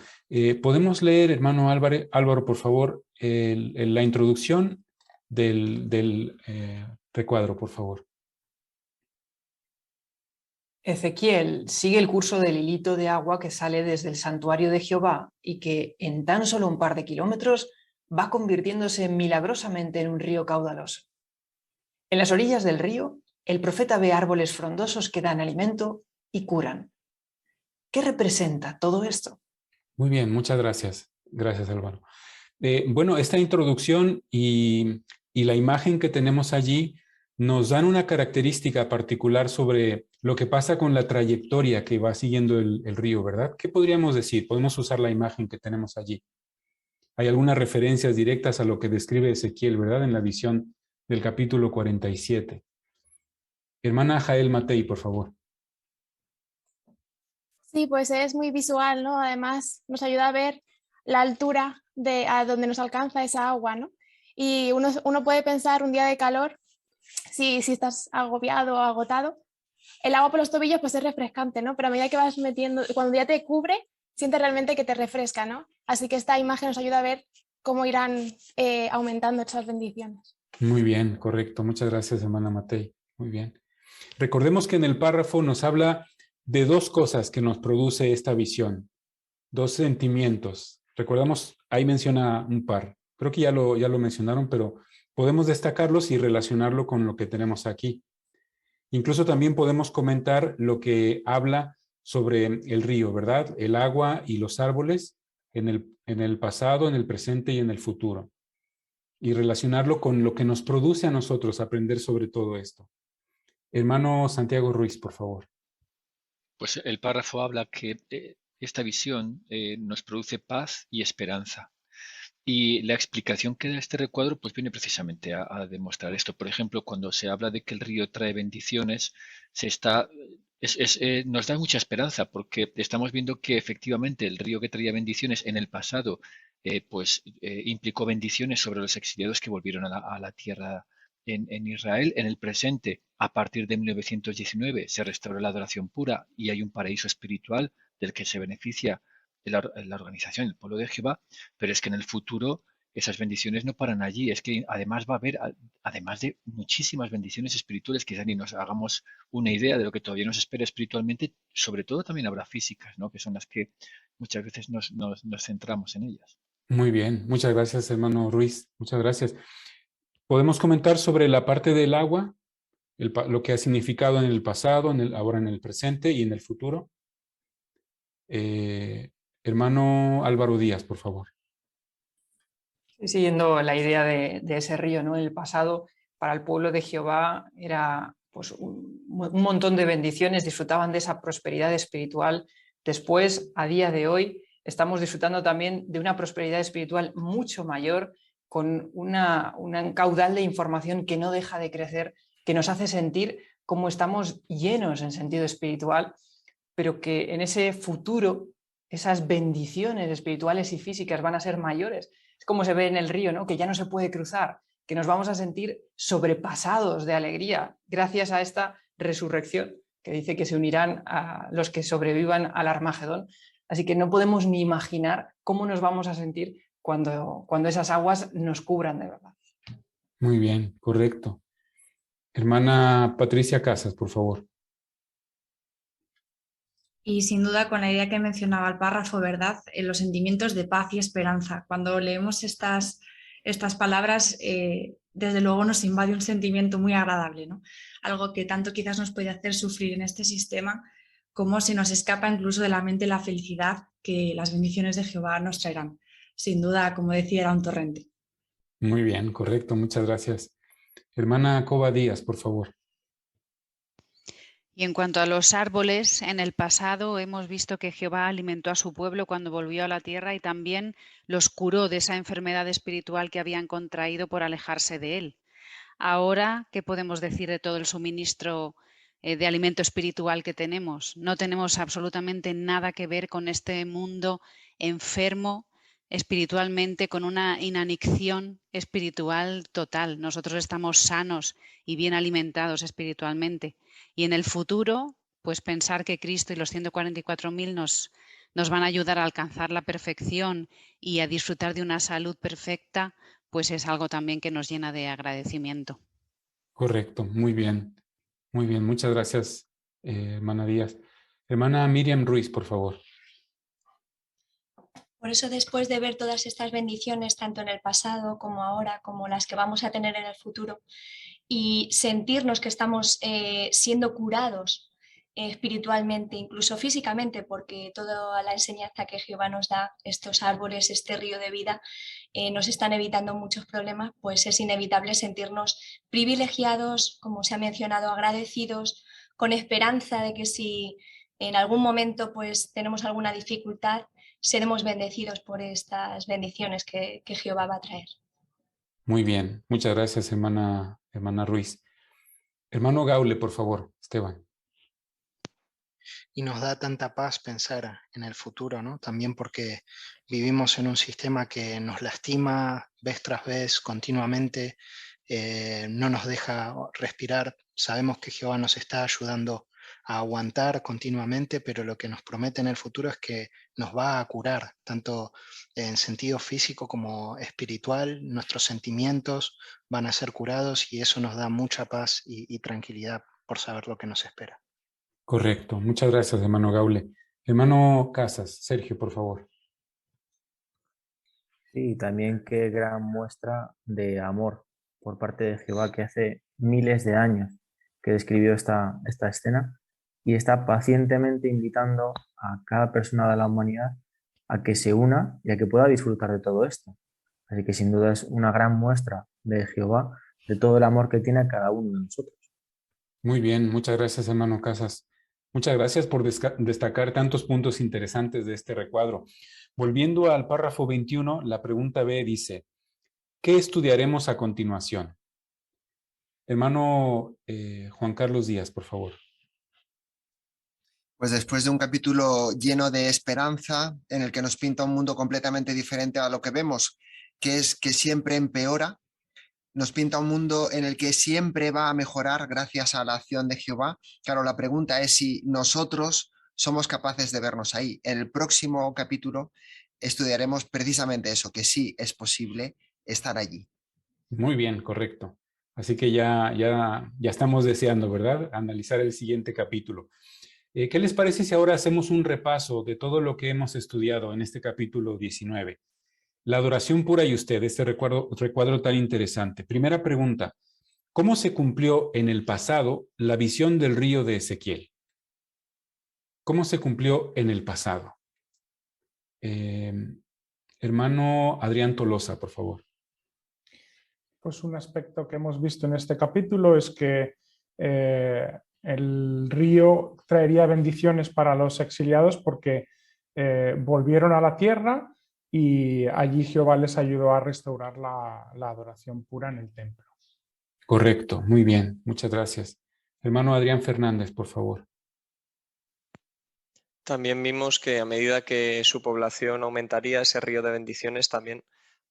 ¿Podemos leer, hermano Álvaro, por favor, la introducción del recuadro, por favor? Ezequiel sigue el curso del hilito de agua que sale desde el santuario de Jehová y que en tan solo un par de kilómetros va convirtiéndose milagrosamente en un río caudaloso. En las orillas del río, el profeta ve árboles frondosos que dan alimento y curan. ¿Qué representa todo esto? Muy bien, muchas gracias. Gracias, Álvaro. Bueno, esta introducción y la imagen que tenemos allí nos dan una característica particular sobre lo que pasa con la trayectoria que va siguiendo el río, ¿verdad? ¿Qué podríamos decir? Podemos usar la imagen que tenemos allí. Hay algunas referencias directas a lo que describe Ezequiel, ¿verdad? En la visión del capítulo 47. Hermana Jael Matei, por favor. Sí, pues es muy visual, ¿no? Además, nos ayuda a ver la altura a donde nos alcanza esa agua, ¿no? Y uno puede pensar un día de calor, si estás agobiado o agotado, el agua por los tobillos pues es refrescante, ¿no? Pero a medida que vas metiendo, cuando ya te cubre, sientes realmente que te refresca, ¿no? Así que esta imagen nos ayuda a ver cómo irán aumentando estas bendiciones. Muy bien, correcto. Muchas gracias, hermana Matei. Muy bien. Recordemos que en el párrafo nos habla de dos cosas que nos produce esta visión, dos sentimientos. Recordamos, ahí menciona un par. Creo que ya lo mencionaron, pero podemos destacarlos y relacionarlo con lo que tenemos aquí. Incluso también podemos comentar lo que habla sobre el río, ¿verdad? El agua y los árboles en el pasado, en el presente y en el futuro. Y relacionarlo con lo que nos produce a nosotros aprender sobre todo esto. Hermano Santiago Ruiz, por favor. Pues el párrafo habla que esta visión nos produce paz y esperanza. Y la explicación que da este recuadro pues viene precisamente a demostrar esto. Por ejemplo, cuando se habla de que el río trae bendiciones, nos da mucha esperanza porque estamos viendo que efectivamente el río que traía bendiciones en el pasado implicó bendiciones sobre los exiliados que volvieron a la tierra en Israel. En el presente, a partir de 1919, se restauró la adoración pura y hay un paraíso espiritual del que se beneficia la organización, el pueblo de Jehová, pero es que en el futuro esas bendiciones no paran allí, es que además va a haber, además de muchísimas bendiciones espirituales, quizás ni nos hagamos una idea de lo que todavía nos espera espiritualmente, sobre todo también habrá físicas, ¿no? Que son las que muchas veces nos centramos en ellas. Muy bien, muchas gracias, hermano Ruiz, muchas gracias. ¿Podemos comentar sobre la parte del agua, lo que ha significado en el pasado, ahora en el presente y en el futuro? Hermano Álvaro Díaz, por favor. Siguiendo la idea de ese río, ¿no? En el pasado, para el pueblo de Jehová era pues, un montón de bendiciones, disfrutaban de esa prosperidad espiritual. Después, a día de hoy, estamos disfrutando también de una prosperidad espiritual mucho mayor, con un caudal de información que no deja de crecer, que nos hace sentir como estamos llenos en sentido espiritual, pero que en ese futuro esas bendiciones espirituales y físicas van a ser mayores. Es como se ve en el río, ¿no? Que ya no se puede cruzar, que nos vamos a sentir sobrepasados de alegría gracias a esta resurrección, que dice que se unirán a los que sobrevivan al Armagedón. Así que no podemos ni imaginar cómo nos vamos a sentir cuando esas aguas nos cubran de verdad. Muy bien, correcto. Hermana Patricia Casas, por favor. Y sin duda con la idea que mencionaba el párrafo, ¿verdad? Los sentimientos de paz y esperanza. Cuando leemos estas palabras, desde luego nos invade un sentimiento muy agradable, ¿no? Algo que tanto quizás nos puede hacer sufrir en este sistema, como se nos escapa incluso de la mente la felicidad que las bendiciones de Jehová nos traerán. Sin duda, como decía, era un torrente. Muy bien, correcto, muchas gracias. Hermana Cova Díaz, por favor. Y en cuanto a los árboles, en el pasado hemos visto que Jehová alimentó a su pueblo cuando volvió a la tierra y también los curó de esa enfermedad espiritual que habían contraído por alejarse de él. Ahora, ¿qué podemos decir de todo el suministro de alimento espiritual que tenemos? No tenemos absolutamente nada que ver con este mundo enfermo espiritualmente, con una inanición espiritual total. Nosotros estamos sanos y bien alimentados espiritualmente. Y en el futuro, pues pensar que Cristo y los 144.000 nos van a ayudar a alcanzar la perfección y a disfrutar de una salud perfecta, pues es algo también que nos llena de agradecimiento. Correcto, muy bien. Muy bien, muchas gracias, hermana Díaz. Hermana Miriam Ruiz, por favor. Por eso, después de ver todas estas bendiciones, tanto en el pasado como ahora, como las que vamos a tener en el futuro, y sentirnos que estamos siendo curados espiritualmente, incluso físicamente, porque toda la enseñanza que Jehová nos da, estos árboles, este río de vida, nos están evitando muchos problemas, pues es inevitable sentirnos privilegiados, como se ha mencionado, agradecidos, con esperanza de que si en algún momento pues tenemos alguna dificultad, seremos bendecidos por estas bendiciones que Jehová va a traer. Muy bien, muchas gracias, hermana Ruiz. Hermano Gaule, por favor, Esteban. Y nos da tanta paz pensar en el futuro, ¿no? También porque vivimos en un sistema que nos lastima vez tras vez, continuamente, no nos deja respirar. Sabemos que Jehová nos está ayudando a aguantar continuamente, pero lo que nos promete en el futuro es que nos va a curar, tanto en sentido físico como espiritual. Nuestros sentimientos van a ser curados y eso nos da mucha paz y tranquilidad por saber lo que nos espera. Correcto, muchas gracias, hermano Gaule. Hermano Casas, Sergio, por favor. Sí, también qué gran muestra de amor por parte de Jehová, que hace miles de años que describió esta escena y está pacientemente invitando a cada persona de la humanidad a que se una y a que pueda disfrutar de todo esto. Así que sin duda es una gran muestra de Jehová, de todo el amor que tiene a cada uno de nosotros. Muy bien, muchas gracias, hermano Casas. Muchas gracias por destacar tantos puntos interesantes de este recuadro. Volviendo al párrafo 21, la pregunta B dice, ¿qué estudiaremos a continuación? Hermano Juan Carlos Díaz, por favor. Pues después de un capítulo lleno de esperanza, en el que nos pinta un mundo completamente diferente a lo que vemos, que es que siempre empeora, nos pinta un mundo en el que siempre va a mejorar gracias a la acción de Jehová. Claro, la pregunta es si nosotros somos capaces de vernos ahí. En el próximo capítulo estudiaremos precisamente eso, que sí es posible estar allí. Muy bien, correcto. Así que ya estamos deseando, ¿verdad? Analizar el siguiente capítulo. ¿Qué les parece si ahora hacemos un repaso de todo lo que hemos estudiado en este capítulo 19? La adoración pura y usted, este recuadro tan interesante. Primera pregunta, ¿cómo se cumplió en el pasado la visión del río de Ezequiel? ¿Cómo se cumplió en el pasado? Hermano Adrián Tolosa, por favor. Pues un aspecto que hemos visto en este capítulo es que el río traería bendiciones para los exiliados porque volvieron a la tierra y allí Jehová les ayudó a restaurar la adoración pura en el templo. Correcto, muy bien, muchas gracias. Hermano Adrián Fernández, por favor. También vimos que a medida que su población aumentaría, ese río de bendiciones también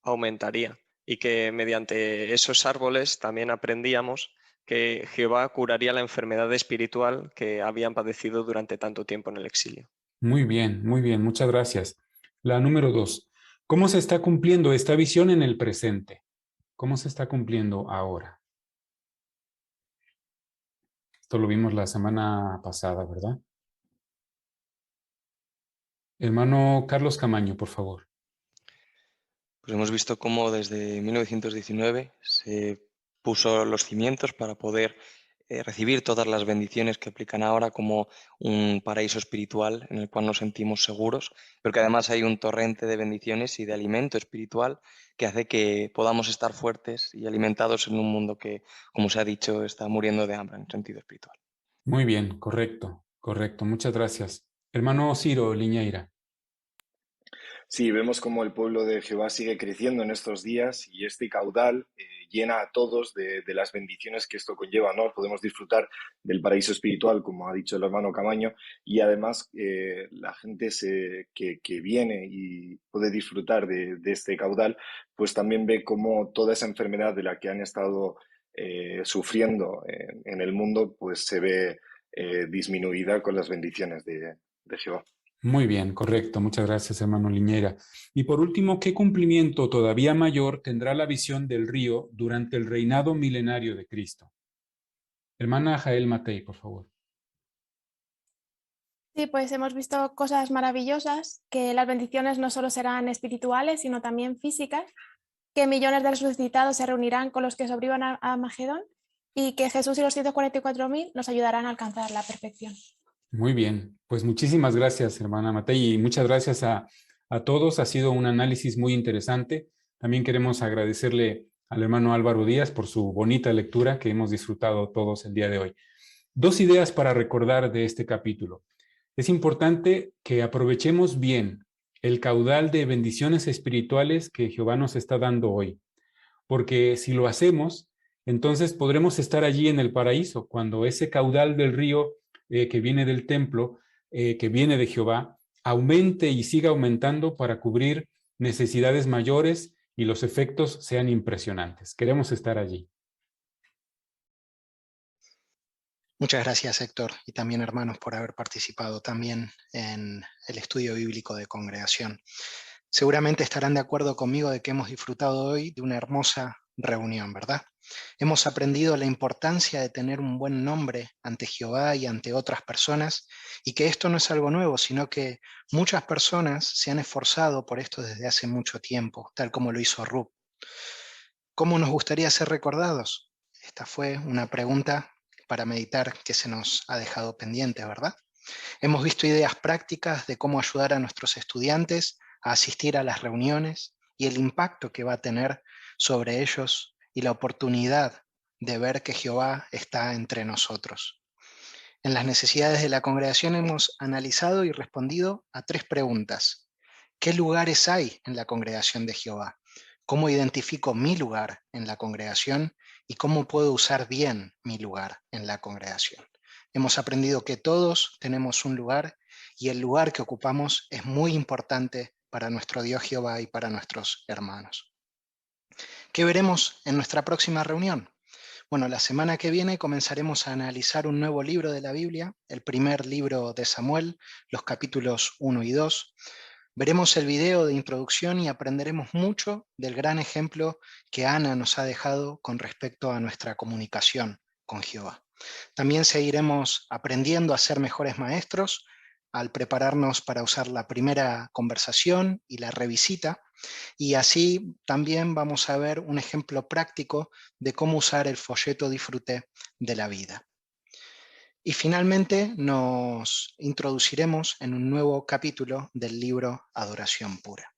aumentaría. Y que mediante esos árboles también aprendíamos que Jehová curaría la enfermedad espiritual que habían padecido durante tanto tiempo en el exilio. Muy bien, muchas gracias. La número 2. ¿Cómo se está cumpliendo esta visión en el presente? ¿Cómo se está cumpliendo ahora? Esto lo vimos la semana pasada, ¿verdad? Hermano Carlos Camaño, por favor. Pues hemos visto cómo desde 1919 se puso los cimientos para poder recibir todas las bendiciones que aplican ahora como un paraíso espiritual en el cual nos sentimos seguros, pero que además hay un torrente de bendiciones y de alimento espiritual que hace que podamos estar fuertes y alimentados en un mundo que, como se ha dicho, está muriendo de hambre en sentido espiritual. Muy bien, correcto. Muchas gracias. Hermano Ciro Liñeira. Sí, vemos como el pueblo de Jehová sigue creciendo en estos días y este caudal llena a todos de las bendiciones que esto conlleva, ¿no? Podemos disfrutar del paraíso espiritual, como ha dicho el hermano Camaño, y además la gente que viene y puede disfrutar de este caudal, pues también ve como toda esa enfermedad de la que han estado sufriendo en el mundo, pues se ve disminuida con las bendiciones de Jehová. Muy bien, correcto. Muchas gracias, hermano Liñera. Y por último, ¿qué cumplimiento todavía mayor tendrá la visión del río durante el reinado milenario de Cristo? Hermana Jael Matei, por favor. Sí, pues hemos visto cosas maravillosas, que las bendiciones no solo serán espirituales, sino también físicas, que millones de resucitados se reunirán con los que sobrevivan a Magedón y que Jesús y los 144.000 nos ayudarán a alcanzar la perfección. Muy bien, pues muchísimas gracias, hermana Matei, y muchas gracias a todos. Ha sido un análisis muy interesante. También queremos agradecerle al hermano Álvaro Díaz por su bonita lectura que hemos disfrutado todos el día de hoy. 2 ideas para recordar de este capítulo. Es importante que aprovechemos bien el caudal de bendiciones espirituales que Jehová nos está dando hoy, porque si lo hacemos, entonces podremos estar allí en el paraíso, cuando ese caudal del río que viene del templo, que viene de Jehová, aumente y siga aumentando para cubrir necesidades mayores y los efectos sean impresionantes. Queremos estar allí. Muchas gracias, Héctor, y también, hermanos, por haber participado también en el estudio bíblico de congregación. Seguramente estarán de acuerdo conmigo de que hemos disfrutado hoy de una hermosa reunión, ¿verdad? Hemos aprendido la importancia de tener un buen nombre ante Jehová y ante otras personas, y que esto no es algo nuevo, sino que muchas personas se han esforzado por esto desde hace mucho tiempo, tal como lo hizo Ruth. ¿Cómo nos gustaría ser recordados? Esta fue una pregunta para meditar que se nos ha dejado pendiente, ¿verdad? Hemos visto ideas prácticas de cómo ayudar a nuestros estudiantes a asistir a las reuniones y el impacto que va a tener sobre ellos y la oportunidad de ver que Jehová está entre nosotros. En las necesidades de la congregación hemos analizado y respondido a 3 preguntas. ¿Qué lugares hay en la congregación de Jehová? ¿Cómo identifico mi lugar en la congregación? ¿Y cómo puedo usar bien mi lugar en la congregación? Hemos aprendido que todos tenemos un lugar y el lugar que ocupamos es muy importante para nuestro Dios Jehová y para nuestros hermanos. ¿Qué veremos en nuestra próxima reunión? Bueno, la semana que viene comenzaremos a analizar un nuevo libro de la Biblia, el primer libro de Samuel, los capítulos 1 y 2. Veremos el video de introducción y aprenderemos mucho del gran ejemplo que Ana nos ha dejado con respecto a nuestra comunicación con Jehová. También seguiremos aprendiendo a ser mejores maestros al prepararnos para usar la primera conversación y la revisita, y así también vamos a ver un ejemplo práctico de cómo usar el folleto Disfrute de la vida. Y finalmente nos introduciremos en un nuevo capítulo del libro Adoración Pura.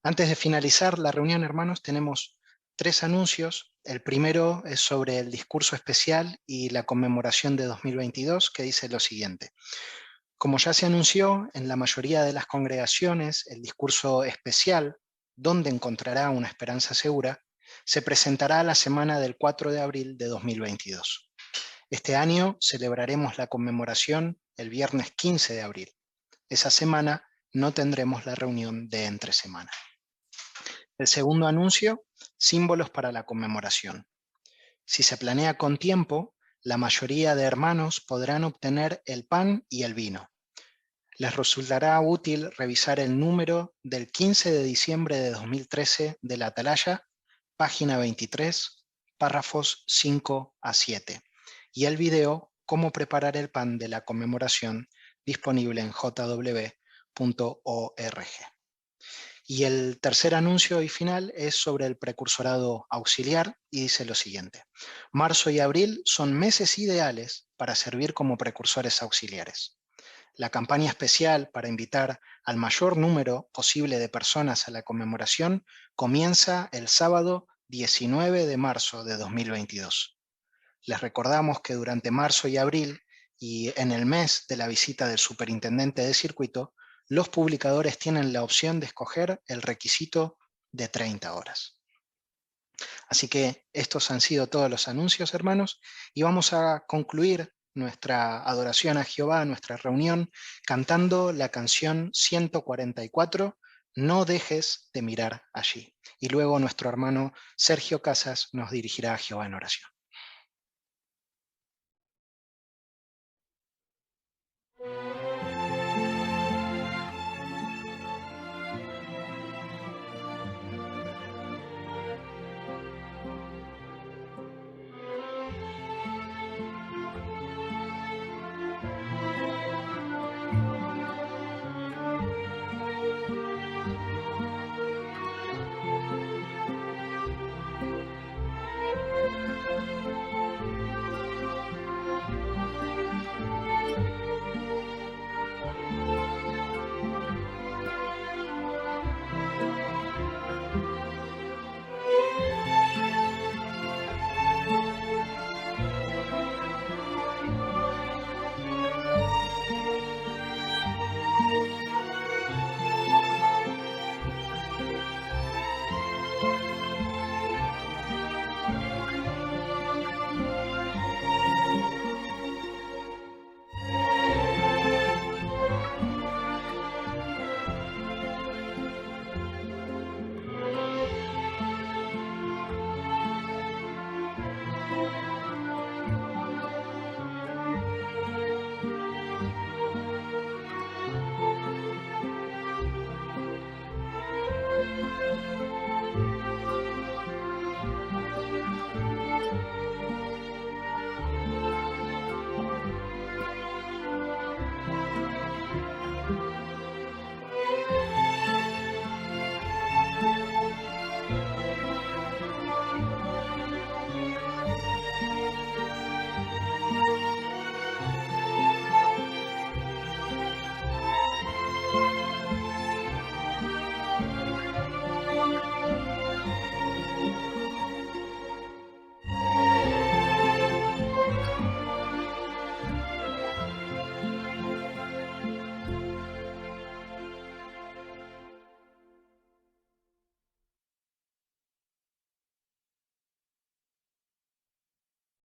Antes de finalizar la reunión, hermanos, tenemos 3 anuncios. El primero es sobre el discurso especial y la conmemoración de 2022, que dice lo siguiente. Como ya se anunció, en la mayoría de las congregaciones, el discurso especial, donde encontrará una esperanza segura, se presentará la semana del 4 de abril de 2022. Este año celebraremos la conmemoración el viernes 15 de abril. Esa semana no tendremos la reunión de entre semana. El segundo anuncio, símbolos para la conmemoración. Si se planea con tiempo, la mayoría de hermanos podrán obtener el pan y el vino. Les resultará útil revisar el número del 15 de diciembre de 2013 de la Atalaya, página 23, párrafos 5 a 7, y el video Cómo preparar el pan de la conmemoración, disponible en jw.org. Y el tercer anuncio y final es sobre el precursorado auxiliar y dice lo siguiente. Marzo y abril son meses ideales para servir como precursores auxiliares. La campaña especial para invitar al mayor número posible de personas a la conmemoración comienza el sábado 19 de marzo de 2022. Les recordamos que durante marzo y abril y en el mes de la visita del superintendente de circuito, los publicadores tienen la opción de escoger el requisito de 30 horas. Así que estos han sido todos los anuncios, hermanos, y vamos a concluir nuestra adoración a Jehová, nuestra reunión, cantando la canción 144, No dejes de mirar allí. Y luego nuestro hermano Sergio Casas nos dirigirá a Jehová en oración.